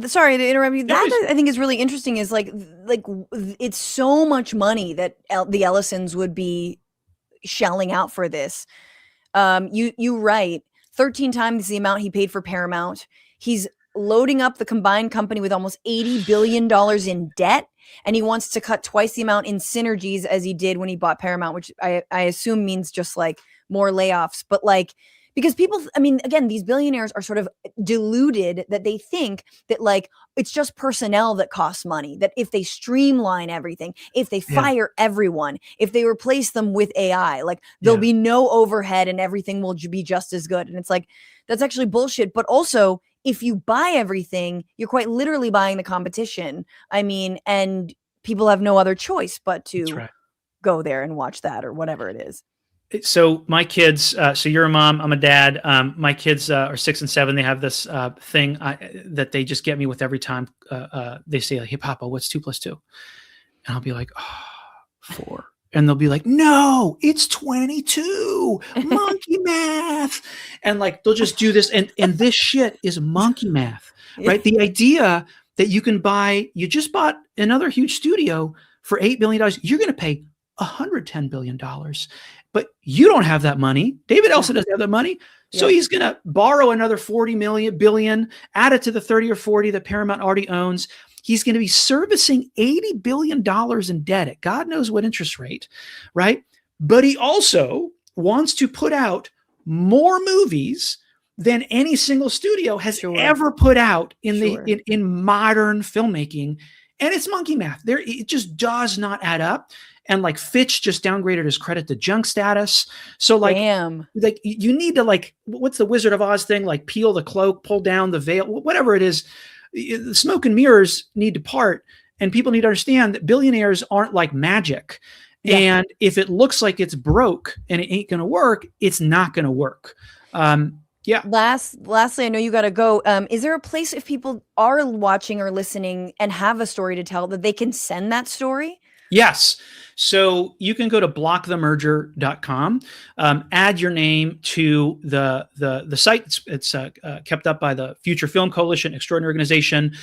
Sorry to interrupt you. That I think is really interesting. Is like it's so much money that the Ellisons would be shelling out for this. You write, 13 times the amount he paid for Paramount. He's loading up the combined company with almost $80 billion in debt. And he wants to cut twice the amount in synergies as he did when he bought Paramount, which I assume means just like more layoffs. But like, because people, I mean, again, these billionaires are sort of deluded that they think that like it's just personnel that costs money, that if they streamline everything, if they fire everyone, if they replace them with AI, like there'll be no overhead and everything will be just as good. And it's like, that's actually bullshit. But also, if you buy everything, you're quite literally buying the competition. I mean, and people have no other choice but to go there and watch that or whatever it is. So my kids, so you're a mom, I'm a dad. My kids are 6 and 7. They have this thing that they just get me with every time they say, like, hey, Papa, what's 2 + 2? And I'll be like, 4. And they'll be like, no, it's 22, monkey math. And like, they'll just do this. And this shit is monkey math, right? The idea that you can buy, you just bought another huge studio for $8 billion. You're going to pay $110 billion. But you don't have that money. David Elson doesn't have that money. So he's going to borrow another 40 billion, add it to the 30 or 40 that Paramount already owns. He's going to be servicing $80 billion in debt at God knows what interest rate, right? But he also wants to put out more movies than any single studio has ever put out in in modern filmmaking. And it's monkey math. It just does not add up. And like Fitch just downgraded his credit to junk status. So like, like you need to like, what's the Wizard of Oz thing? Like peel the cloak, pull down the veil, whatever it is. The smoke and mirrors need to part, and people need to understand that billionaires aren't like magic. And if it looks like it's broke and it ain't going to work, it's not going to work. Lastly, I know you got to go. Is there a place if people are watching or listening and have a story to tell that they can send that story? Yes. So you can go to blockthemerger.com, add your name to the site. It's kept up by the Future Film Coalition, extraordinary organization.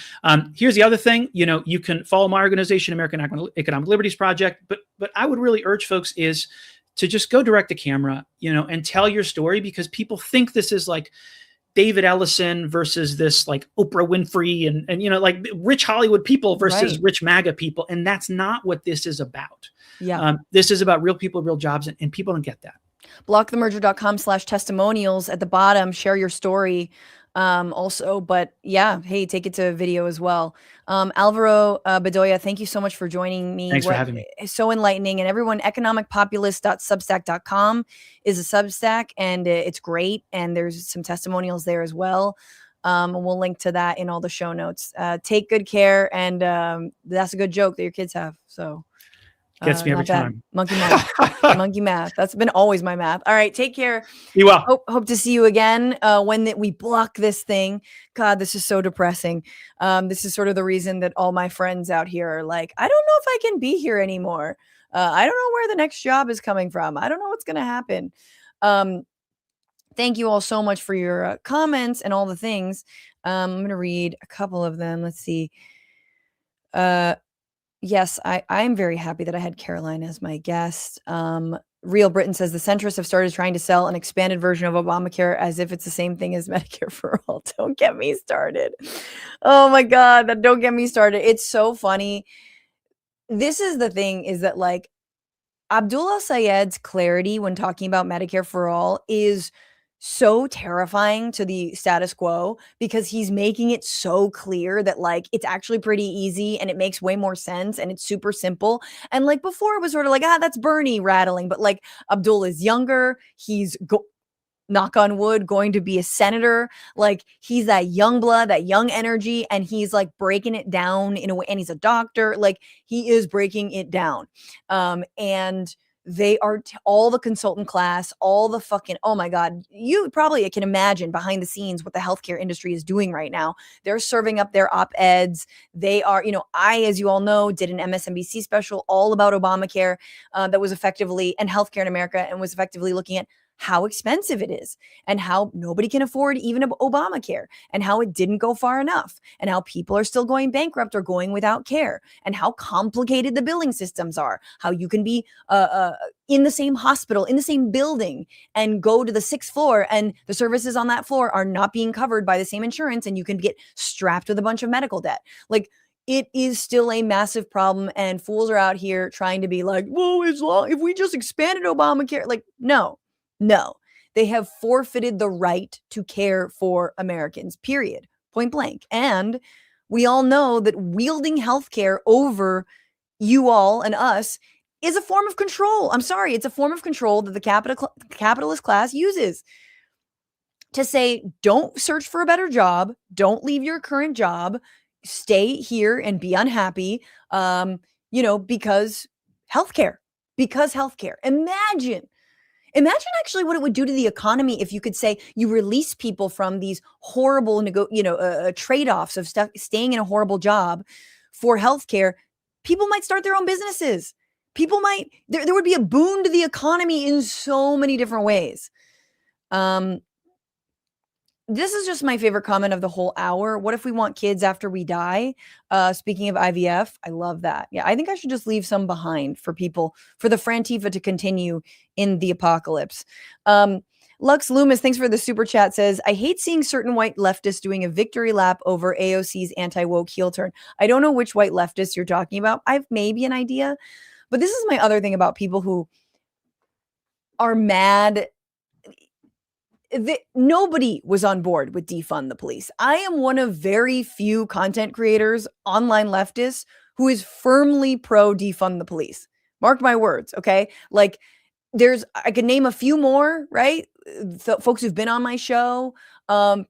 Here's the other thing, you can follow my organization, American Economic Liberties Project, but I would really urge folks is to just go direct to camera, and tell your story, because people think this is like David Ellison versus this like Oprah Winfrey and like rich Hollywood people versus rich MAGA people. And that's not what this is about. This is about real people, real jobs, and people don't get that. Blockthemerger.com/testimonials at the bottom. Share your story also, but hey, take it to video as well. Alvaro Bedoya, thank you so much for joining me. Thanks for having me. So enlightening. And everyone, economicpopulist.substack.com is a Substack, and it's great. And there's some testimonials there as well. We'll link to that in all the show notes. Take good care. And that's a good joke that your kids have. So gets me every time. Monkey math. Monkey math. That's been always my math. All right. Take care. Be well. Hope to see you again when we block this thing. God, this is so depressing. This is sort of the reason that all my friends out here are like, I don't know if I can be here anymore. I don't know where the next job is coming from. I don't know what's going to happen. Thank you all so much for your comments and all the things. I'm going to read a couple of them. Let's see. Yes, I'm very happy that I had Caroline as my guest. Real Britain says the centrists have started trying to sell an expanded version of Obamacare as if it's the same thing as Medicare for all. Don't get me started. Oh my God, don't get me started. It's so funny. This is the thing, is that like Abdul El-Sayed's clarity when talking about Medicare for all is so terrifying to the status quo, because he's making it so clear that like it's actually pretty easy and it makes way more sense and it's super simple. And like before it was sort of like, that's Bernie rattling, but like Abdul is younger. He's knock on wood, going to be a senator. Like he's that young blood, that young energy, and he's like breaking it down in a way. And he's a doctor. Like he is breaking it down. And they are all the consultant class, all the fucking, oh my God, you probably can imagine behind the scenes what the healthcare industry is doing right now. They're serving up their op-eds. They are, I, as you all know, did an MSNBC special all about Obamacare that was effectively, and healthcare in America, and was effectively looking at how expensive it is and how nobody can afford even Obamacare, and how it didn't go far enough, and how people are still going bankrupt or going without care, and how complicated the billing systems are, how you can be in the same hospital, in the same building, and go to the 6th floor, and the services on that floor are not being covered by the same insurance, and you can get strapped with a bunch of medical debt. Like, it is still a massive problem, and fools are out here trying to be like, well, if we just expanded Obamacare, like, no. They have forfeited the right to care for Americans, period, point blank. And we all know that wielding healthcare over you all and us is a form of control. I'm sorry, it's a form of control that the capitalist class uses to say, don't search for a better job, don't leave your current job, stay here and be unhappy, because healthcare. Imagine actually what it would do to the economy if you could say you release people from these horrible, trade-offs of staying in a horrible job for healthcare. People might start their own businesses. There would be a boon to the economy in so many different ways. This is just my favorite comment of the whole hour. What if we want kids after we die? Speaking of IVF, I love that. Yeah, I think I should just leave some behind for people, for the Frantifa to continue in the apocalypse. Lux Loomis, thanks for the super chat, says, I hate seeing certain white leftists doing a victory lap over AOC's anti-woke heel turn. I don't know which white leftists you're talking about. I've maybe an idea. But this is my other thing about people who are mad. Nobody was on board with defund the police. I am one of very few content creators, online leftists, who is firmly pro defund the police. Mark my words, okay? Like, I could name a few more, right? Folks who've been on my show,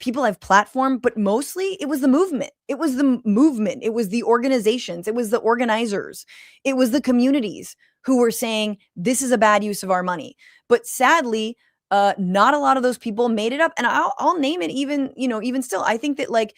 people I've platformed, but mostly it was the movement. It was the organizations. It was the organizers. It was the communities who were saying, this is a bad use of our money. But sadly, not a lot of those people made it up. And I'll name it even still. I think that, like,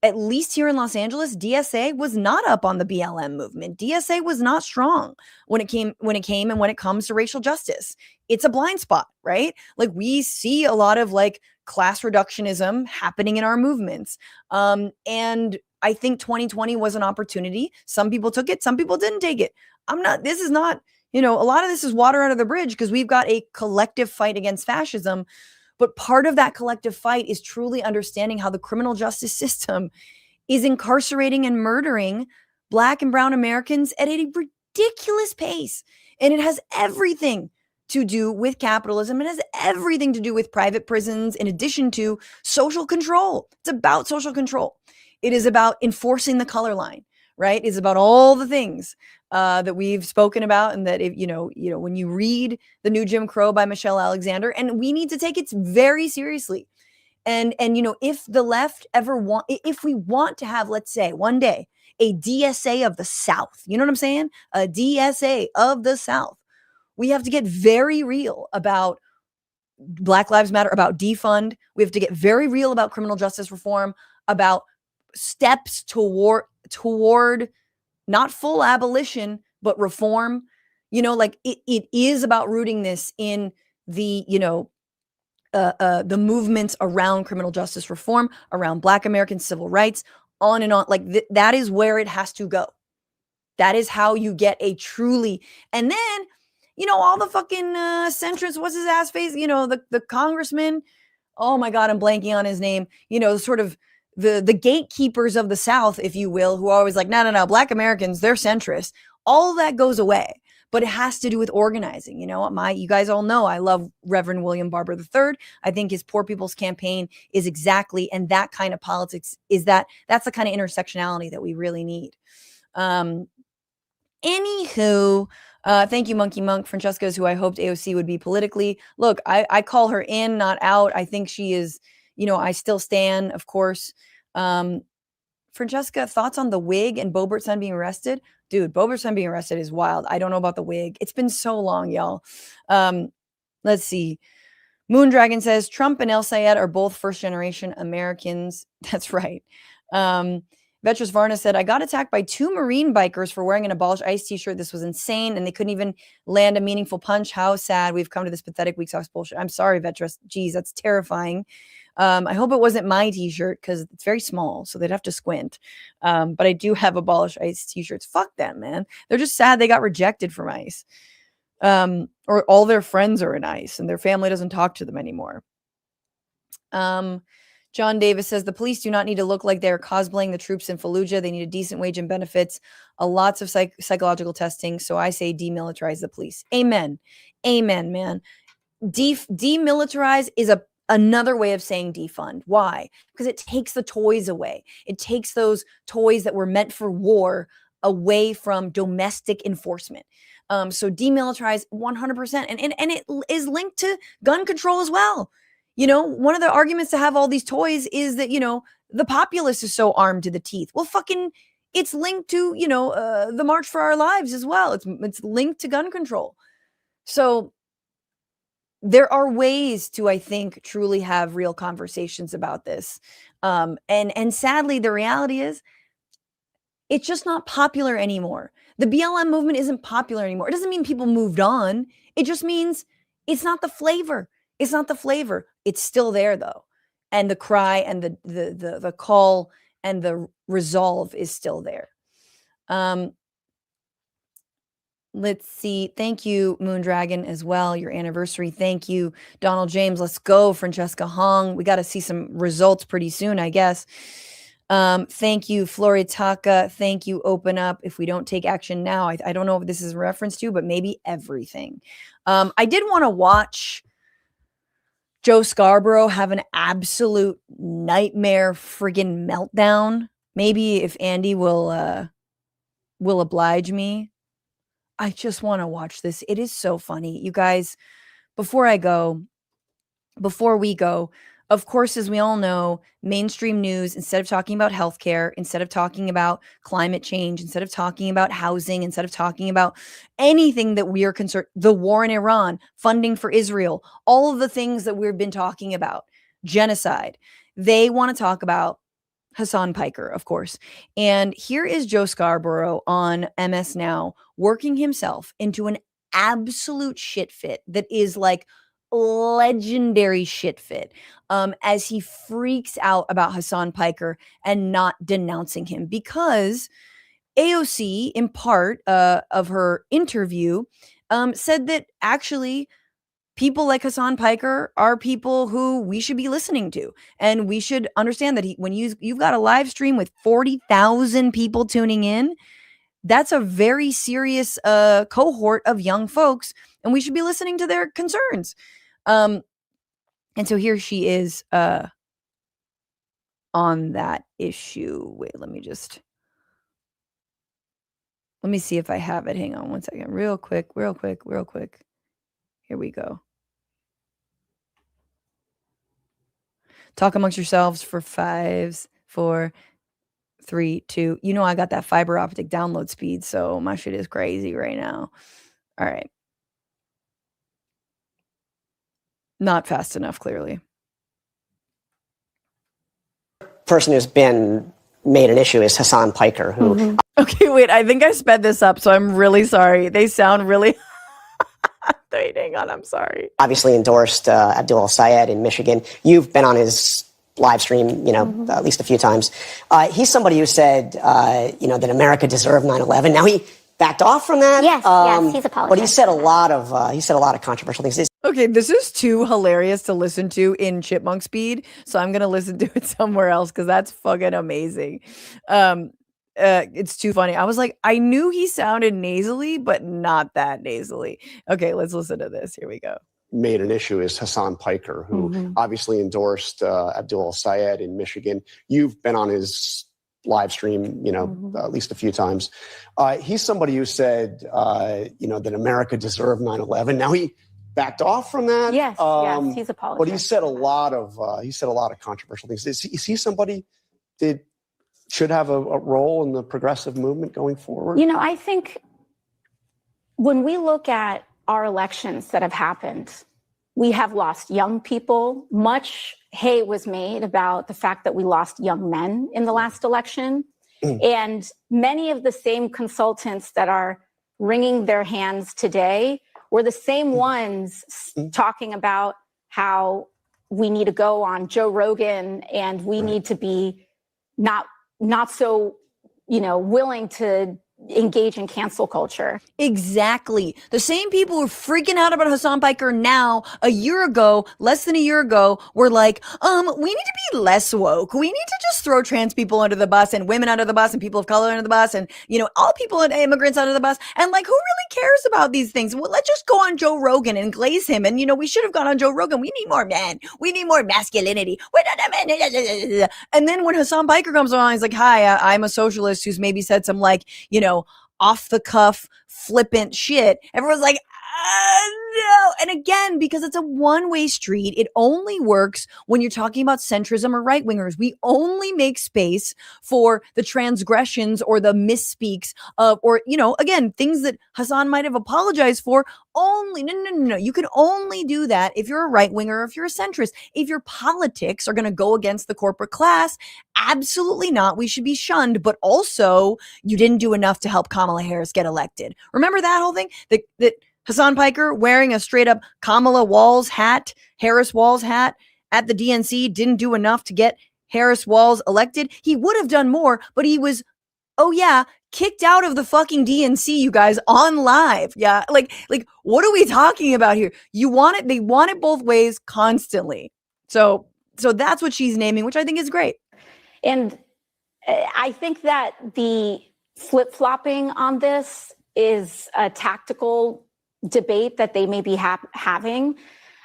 at least here in Los Angeles, DSA was not up on the BLM movement. DSA was not strong when it came and when it comes to racial justice. It's a blind spot, right? Like, we see a lot of like class reductionism happening in our movements. And I think 2020 was an opportunity. Some people took it, some people didn't take it. This is not, a lot of this is water under the bridge because we've got a collective fight against fascism. But part of that collective fight is truly understanding how the criminal justice system is incarcerating and murdering Black and brown Americans at a ridiculous pace. And it has everything to do with capitalism. It has everything to do with private prisons, in addition to social control. It's about social control. It is about enforcing the color line, right? It's about all the things that we've spoken about, and that, if when you read The New Jim Crow by Michelle Alexander, and we need to take it very seriously. And if the left if we want to have, let's say, one day, a DSA of the South, you know what I'm saying? A DSA of the South, we have to get very real about Black Lives Matter, about defund. We have to get very real about criminal justice reform, about steps toward not full abolition, but reform. It is about rooting this in the movements around criminal justice reform, around Black American civil rights, on and on. Like, that is where it has to go. That is how you get a truly, and then, all the fucking centrists, what's his ass face? The congressman, oh my God, I'm blanking on his name, sort of the gatekeepers of the South, if you will, who are always like, no, Black Americans, they're centrist. All that goes away, but it has to do with organizing. You guys all know I love Reverend William Barber III. I think his Poor People's Campaign is exactly, and that kind of politics that's the kind of intersectionality that we really need. Anywho, thank you, Monkey Monk. Francesca is who I hoped AOC would be politically. Look, I call her in, not out. I think she is, I still stand, of course. Francesca, thoughts on the wig and Boebert's son being arrested? Dude, Boebert's son being arrested is wild. I don't know about the wig. It's been so long, y'all. Let's see. Moondragon says, Trump and El-Sayed are both first-generation Americans. That's right. Vetras Varna said, I got attacked by 2 Marine bikers for wearing an Abolish ICE t-shirt. This was insane, and they couldn't even land a meaningful punch. How sad. We've come to this pathetic weak sauce bullshit. I'm sorry, Vetras. Geez, that's terrifying. I hope it wasn't my t-shirt, because it's very small, so they'd have to squint. But I do have Abolish ICE t-shirts. Fuck them, man. They're just sad they got rejected from ICE. or all their friends are in ICE and their family doesn't talk to them anymore. John Davis says the police do not need to look like they're cosplaying the troops in Fallujah. They need a decent wage and benefits, lots of psychological testing. So I say demilitarize the police. Amen. Amen, man. Demilitarize is another way of saying defund. Why? Because it takes the toys away. It takes those toys that were meant for war away from domestic enforcement. So demilitarize 100%. And it is linked to gun control as well. You know, one of the arguments to have all these toys is that, you know, the populace is so armed to the teeth. Well, fucking, it's linked to, you know, the March for Our Lives as well. It's linked to gun control. So there are ways to, I think, truly have real conversations about this. And sadly, the reality is it's just not popular anymore. The BLM movement isn't popular anymore. It doesn't mean people moved on. It just means it's not the flavor. It's not the flavor. It's still there though. And the cry and the call and the resolve is still there. Let's see. Thank you, Moondragon, as well. Your anniversary. Thank you, Donald James. Let's go, Francesca Hong. We got to see some results pretty soon, I guess. Thank you, Floritaka. Thank you, Open Up. If we don't take action now, I don't know if this is a reference to, but maybe everything. I did want to watch Joe Scarborough have an absolute nightmare friggin' meltdown. Maybe if Andy will oblige me. I just want to watch this. It is so funny. You guys, before we go, of course, as we all know, mainstream news, instead of talking about healthcare, instead of talking about climate change, instead of talking about housing, instead of talking about anything that we are concerned, the war in Iran, funding for Israel, all of the things that we've been talking about, genocide, they want to talk about Hasan Piker, of course. And here is Joe Scarborough on MSNOW working himself into an absolute shit fit that is like legendary shit fit, as he freaks out about Hasan Piker and not denouncing him, because AOC, in part of her interview, said that actually people like Hasan Piker are people who we should be listening to. And we should understand that when you've got a live stream with 40,000 people tuning in, that's a very serious cohort of young folks, and we should be listening to their concerns. And so here she is on that issue. Wait, let me see if I have it. Hang on one second. Real quick. Here we go. Talk amongst yourselves for 5, 4, 3, 2. You know, I got that fiber optic download speed, so my shit is crazy right now. All right. Not fast enough, clearly. Person who's been made an issue is Hasan Piker, who... Okay, wait, I think I sped this up, so I'm really sorry. They sound really... Wait, hang on, I'm sorry. Obviously endorsed Abdul El-Sayed in Michigan. You've been on his live stream, you know, at least a few times. He's somebody who said, you know, that America deserved 9/11. Now he backed off from that. Yes, he's apologized. But he said a lot of controversial things. Okay, this is too hilarious to listen to in chipmunk speed, so I'm gonna listen to it somewhere else because that's fucking amazing. It's too funny. I was like, I knew he sounded nasally, but not that nasally. Okay, let's listen to this. Here we go. Made an issue is Hasan Piker, who obviously endorsed Abdul El-Sayed in Michigan. You've been on his live stream, you know, at least a few times. He's somebody who said, you know, that America deserved 9/11. Now he backed off from that. Yes, he's apologized. But he said a lot of controversial things. Is he somebody that should have a role in the progressive movement going forward? You know, I think when we look at our elections that have happened, we have lost young people. Much hay was made about the fact that we lost young men in the last election. And many of the same consultants that are wringing their hands today were the same ones talking about how we need to go on Joe Rogan and we need to be not so, you know, willing to engage in cancel culture. Exactly. The same people who are freaking out about Hasan Piker now, a year ago, less than a year ago, were like, we need to be less woke. We need to just throw trans people under the bus and women under the bus and people of color under the bus and, all people and immigrants under the bus. And like, who really cares about these things? Well, let's just go on Joe Rogan and glaze him. And, we should have gone on Joe Rogan. We need more men. We need more masculinity. We're not a man. And then when Hasan Piker comes along, he's like, hi, I'm a socialist who's maybe said some off the cuff, flippant shit. Everyone's like, no. And again, because it's a one-way street, it only works when you're talking about centrism or right-wingers. We only make space for the transgressions or the misspeaks of, or, again, things that Hasan might have apologized for. Only, no. You can only do that if you're a right-winger or if you're a centrist. If your politics are going to go against the corporate class, absolutely not. We should be shunned. But also, you didn't do enough to help Kamala Harris get elected. Remember that whole thing? That Hasan Piker wearing a straight up Harris Walls hat at the DNC didn't do enough to get Harris Walls elected. He would have done more, but he was, kicked out of the fucking DNC, you guys, on live. Yeah. Like, what are we talking about here? They want it both ways constantly. So that's what she's naming, which I think is great. And I think that the flip-flopping on this is a tactical debate that they may be having.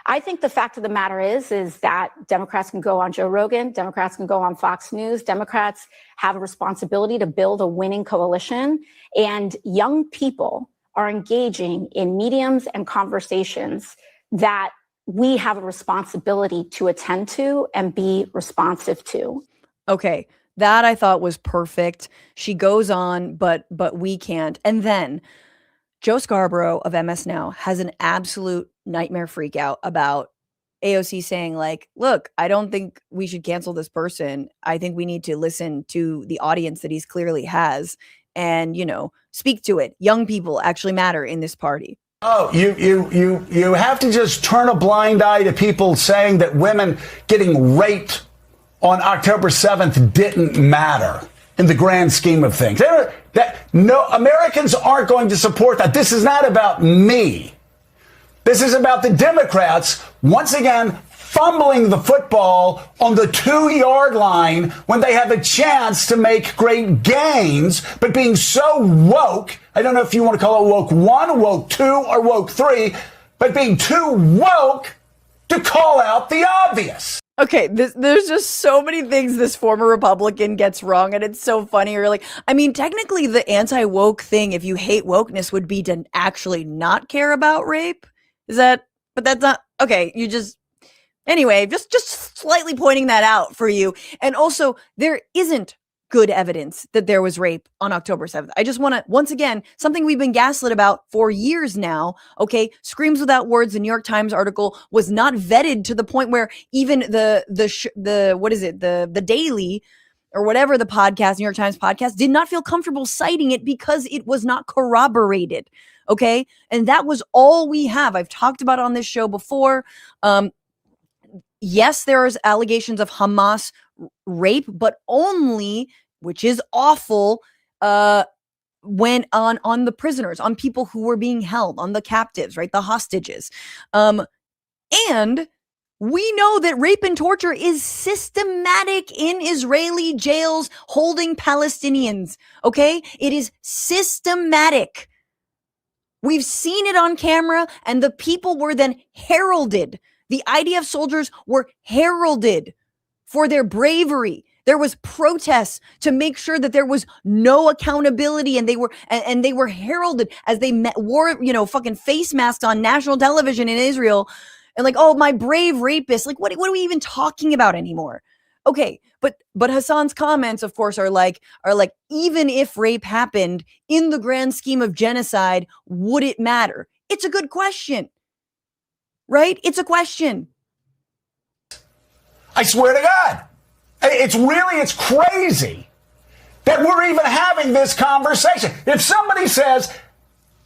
I think the fact of the matter is that Democrats can go on Joe Rogan, Democrats can go on Fox News, Democrats have a responsibility to build a winning coalition, and young people are engaging in mediums and conversations that we have a responsibility to attend to and be responsive to. Okay, that I thought was perfect. She goes on, but we can't. And then Joe Scarborough of MSNOW has an absolute nightmare freak out about AOC saying like, look, I don't think we should cancel this person. I think we need to listen to the audience that he's clearly has and, speak to it. Young people actually matter in this party. Oh, you have to just turn a blind eye to people saying that women getting raped on October 7th didn't matter in the grand scheme of things. No, Americans aren't going to support that. This is not about me. This is about the Democrats, once again, fumbling the football on the 2-yard line when they have a chance to make great gains, but being so woke, I don't know if you want to call it woke 1, woke 2, or woke 3, but being too woke to call out the obvious. Okay, there's just so many things this former Republican gets wrong, and it's so funny. You're like, technically the anti-woke thing, if you hate wokeness, would be to actually not care about rape. But that's not, okay, anyway, just slightly pointing that out for you. And also, there isn't good evidence that there was rape on October 7th. I just want to, once again, something we've been gaslit about for years now, okay? Screams Without Words, the New York Times article, was not vetted to the point where even the Daily, or whatever the podcast, New York Times podcast, did not feel comfortable citing it because it was not corroborated. Okay. And that was all we have. I've talked about it on this show before. Yes, there is allegations of Hamas rape, but only, which is awful, when on the prisoners, on people who were being held, on the captives, right? The hostages. And we know that rape and torture is systematic in Israeli jails holding Palestinians. Okay. It is systematic. We've seen it on camera, and the people were then heralded. The IDF soldiers were heralded for their bravery. There was protests to make sure that there was no accountability, and they were heralded as they wore, fucking face masks on national television in Israel, and like, oh, my brave rapist. Like, what are we even talking about anymore? Okay, but Hasan's comments, of course, are like, even if rape happened in the grand scheme of genocide, would it matter? It's a good question, right? It's a question. I swear to God, it's crazy that we're even having this conversation. If somebody says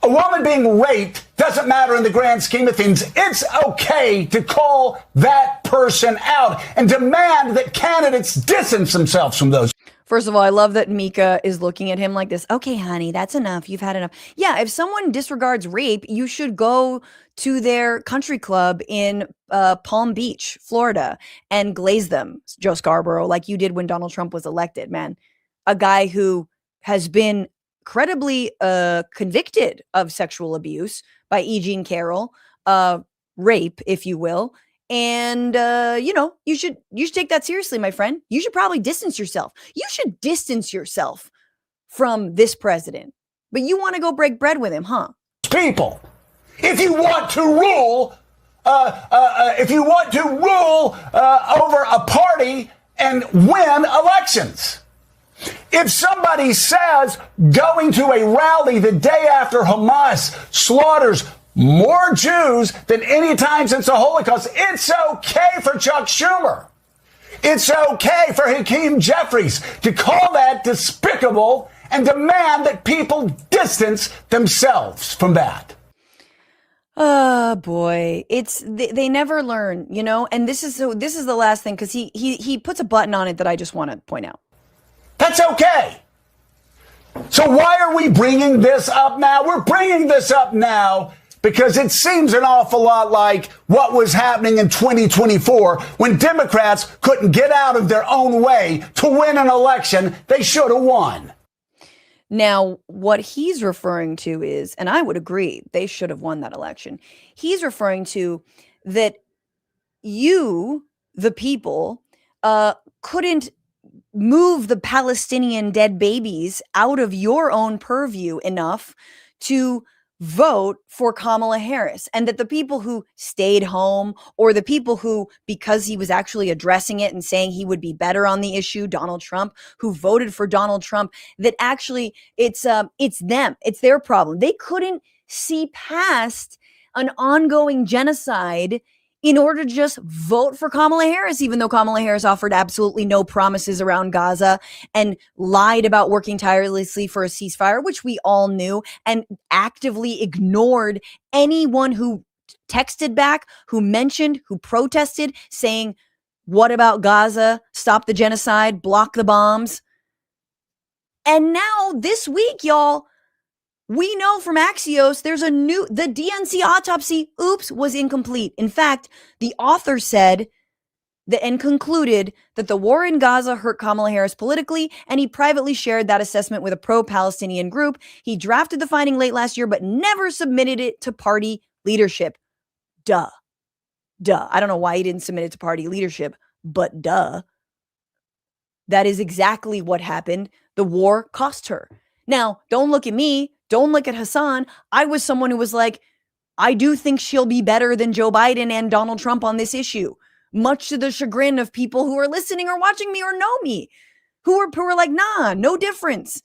a woman being raped doesn't matter in the grand scheme of things, it's okay to call that person out and demand that candidates distance themselves from those. First of all, I love that Mika is looking at him like this. Okay, honey, that's enough. You've had enough. Yeah, if someone disregards rape, you should go to their country club in Palm Beach, Florida, and glaze them, Joe Scarborough, like you did when Donald Trump was elected, man. A guy who has been credibly convicted of sexual abuse by E. Jean Carroll, rape, if you will. And you should take that seriously, my friend. You should probably distance yourself. You should distance yourself from this president. But you want to go break bread with him, huh? People, if you want to rule, over a party and win elections. If somebody says going to a rally the day after Hamas slaughters more Jews than any time since the Holocaust, it's okay for Chuck Schumer. It's okay for Hakeem Jeffries to call that despicable and demand that people distance themselves from that. Oh boy, they never learn, and this is the last thing, because he puts a button on it that I just want to point out. That's okay. So why are we bringing this up now? We're bringing this up now because it seems an awful lot like what was happening in 2024 when Democrats couldn't get out of their own way to win an election they should have won. Now, what he's referring to is, and I would agree, they should have won that election. He's referring to that you, the people, couldn't move the Palestinian dead babies out of your own purview enough to vote for Kamala Harris, and that the people who stayed home, or the people who, because he was actually addressing it and saying he would be better on the issue, Donald Trump, who voted for Donald Trump, that actually it's them, it's their problem. They couldn't see past an ongoing genocide in order to just vote for Kamala Harris, even though Kamala Harris offered absolutely no promises around Gaza and lied about working tirelessly for a ceasefire, which we all knew, and actively ignored anyone who texted back, who mentioned, who protested, saying, what about Gaza? Stop the genocide, block the bombs. And now this week, y'all, we know from Axios there's the DNC autopsy, was incomplete. In fact, the author said that and concluded that the war in Gaza hurt Kamala Harris politically, and he privately shared that assessment with a pro-Palestinian group. He drafted the finding late last year, but never submitted it to party leadership. Duh. I don't know why he didn't submit it to party leadership, but duh. That is exactly what happened. The war cost her. Now, don't look at me. Don't look at Hasan. I was someone who was like, I do think she'll be better than Joe Biden and Donald Trump on this issue, much to the chagrin of people who are listening or watching me or know me, who are like, nah, no difference.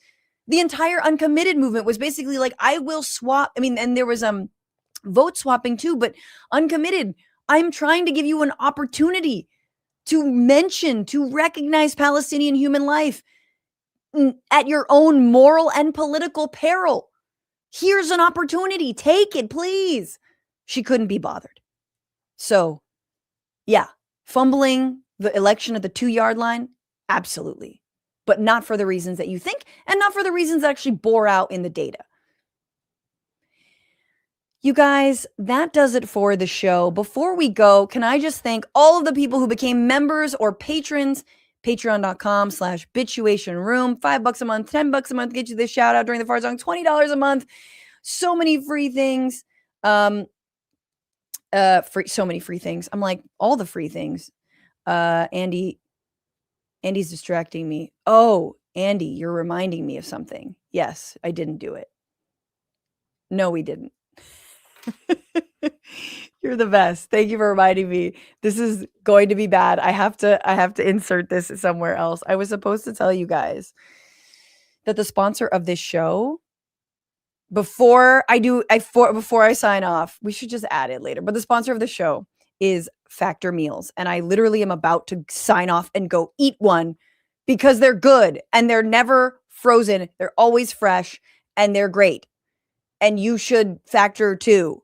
The entire uncommitted movement was basically like, I will swap. I mean, and there was vote swapping too, but uncommitted. I'm trying to give you an opportunity to recognize Palestinian human life at your own moral and political peril. Here's an opportunity. Take it, please. She couldn't be bothered. So, yeah, fumbling the election at the 2-yard line, absolutely. But not for the reasons that you think, and not for the reasons that actually bore out in the data. You guys, that does it for the show. Before we go, can I just thank all of the people who became members or patrons? Patreon.com/Bituation $5 a month, $10 a month, get you this shout out during the Far Zone, $20 a month. So many free things. So many free things. I'm like, all the free things. Andy's distracting me. Oh, Andy, you're reminding me of something. Yes, I didn't do it. No, we didn't. You're the best. Thank you for reminding me. This is going to be bad. I have to insert this somewhere else. I was supposed to tell you guys that the sponsor of this show, before I sign off, we should just add it later. But the sponsor of the show is Factor Meals, and I literally am about to sign off and go eat one because they're good and they're never frozen. They're always fresh and they're great. And you should Factor too.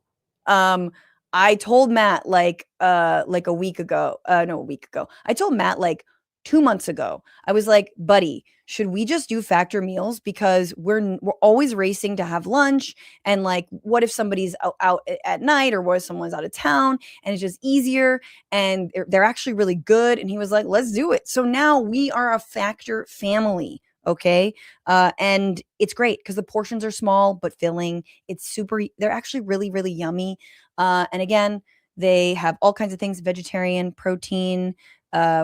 I told Matt like a week ago. I told Matt like 2 months ago. I was like, buddy, should we just do factor meals? Because we're always racing to have lunch. And like, what if somebody's out at night, or what if someone's out of town, and it's just easier, and they're actually really good. And he was like, let's do it. So now we are a factor family. Okay. And it's great because the portions are small, but filling. They're actually really, really yummy. And again, they have all kinds of things: vegetarian, protein,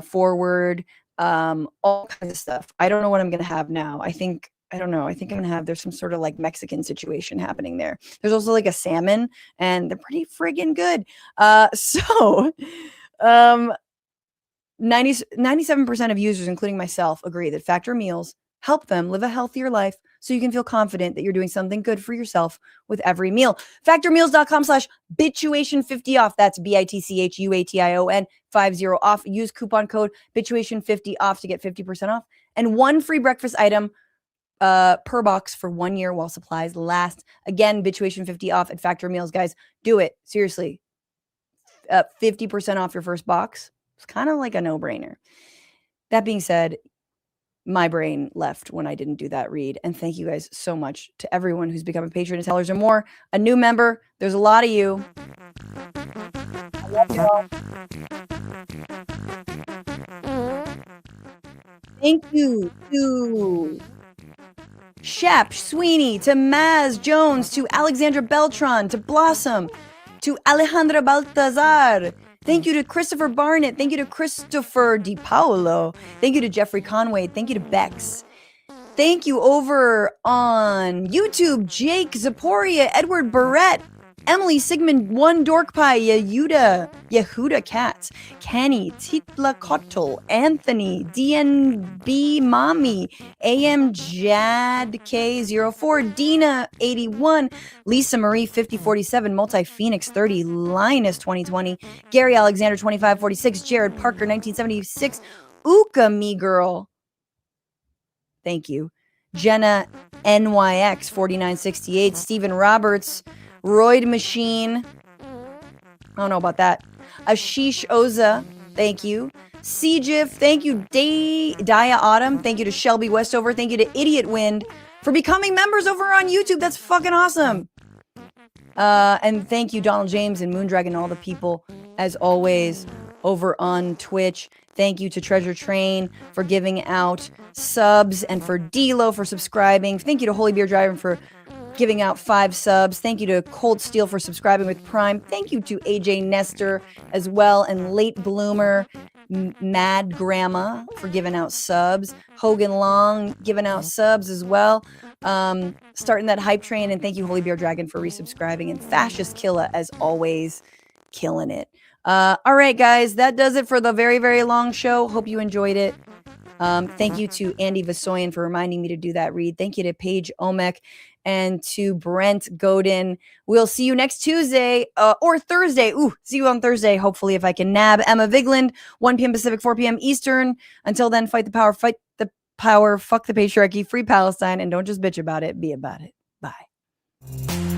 forward, all kinds of stuff. I don't know what I'm going to have now. I don't know. I think I'm going to have, there's some sort of like Mexican situation happening there. There's also like a salmon, and they're pretty friggin' good. 97% of users, including myself, agree that factor meals help them live a healthier life, so you can feel confident that you're doing something good for yourself with every meal. Factormeals.com/Bituation50 off. That's BITCHUATION 50 off. Use coupon code Bituation50 off to get 50% off, and one free breakfast item per box for 1 year while supplies last. Again, Bituation50 off at Factor Meals. Guys, do it. Seriously. 50% off your first box. It's kind of like a no-brainer. That being said, my brain left when I didn't do that read. And thank you guys so much to everyone who's become a patron, $10 or more. A new member. There's a lot of you. I love you all. Thank you to Shep Sweeney, to Maz Jones, to Alexandra Beltran, to Blossom, to Alejandra Baltazar. Thank you to Christopher Barnett. Thank you to Christopher DiPaolo. Thank you to Jeffrey Conway. Thank you to Bex. Thank you over on YouTube, Jake Zaporia, Edward Barrett, Emily Sigmund, One Dork Pie, Yehuda Katz, Kenny, Titla Kottel, Anthony, DNB Mommy, AM Jad K04, Dina 81, Lisa Marie 5047, Multi Phoenix 30, Linus 2020, Gary Alexander 2546, Jared Parker 1976, Uka Me Girl. Thank you. Jenna NYX 4968, Stephen Roberts, Royd Machine. I don't know about that. Ashish Oza, thank you. CGIF, thank you. Dia Autumn, thank you to Shelby Westover, thank you to Idiot Wind for becoming members over on YouTube. That's fucking awesome. And thank you, Donald James and Moondragon, and all the people, as always, over on Twitch. Thank you to Treasure Train for giving out subs, and for D-Lo for subscribing. Thank you to Holy Beer Driver for giving out 5 subs. Thank you to Cold Steel for subscribing with Prime. Thank you to AJ Nestor as well, and Late Bloomer, Mad Grandma for giving out subs. Hogan Long giving out subs as well. Starting that hype train, and thank you Holy Beer Dragon for resubscribing, and Fascist Killa as always killing it. All right, guys, that does it for the very, very long show. Hope you enjoyed it. Thank you to Andy Vasoyan for reminding me to do that read. Thank you to Paige Omek and to Brent Godin. We'll see you next Tuesday or Thursday. See you on Thursday, hopefully, if I can nab Emma Vigland, 1 p.m. Pacific, 4 p.m. Eastern. Until then, fight the power, fuck the patriarchy, free Palestine, and don't just bitch about it, be about it. Bye.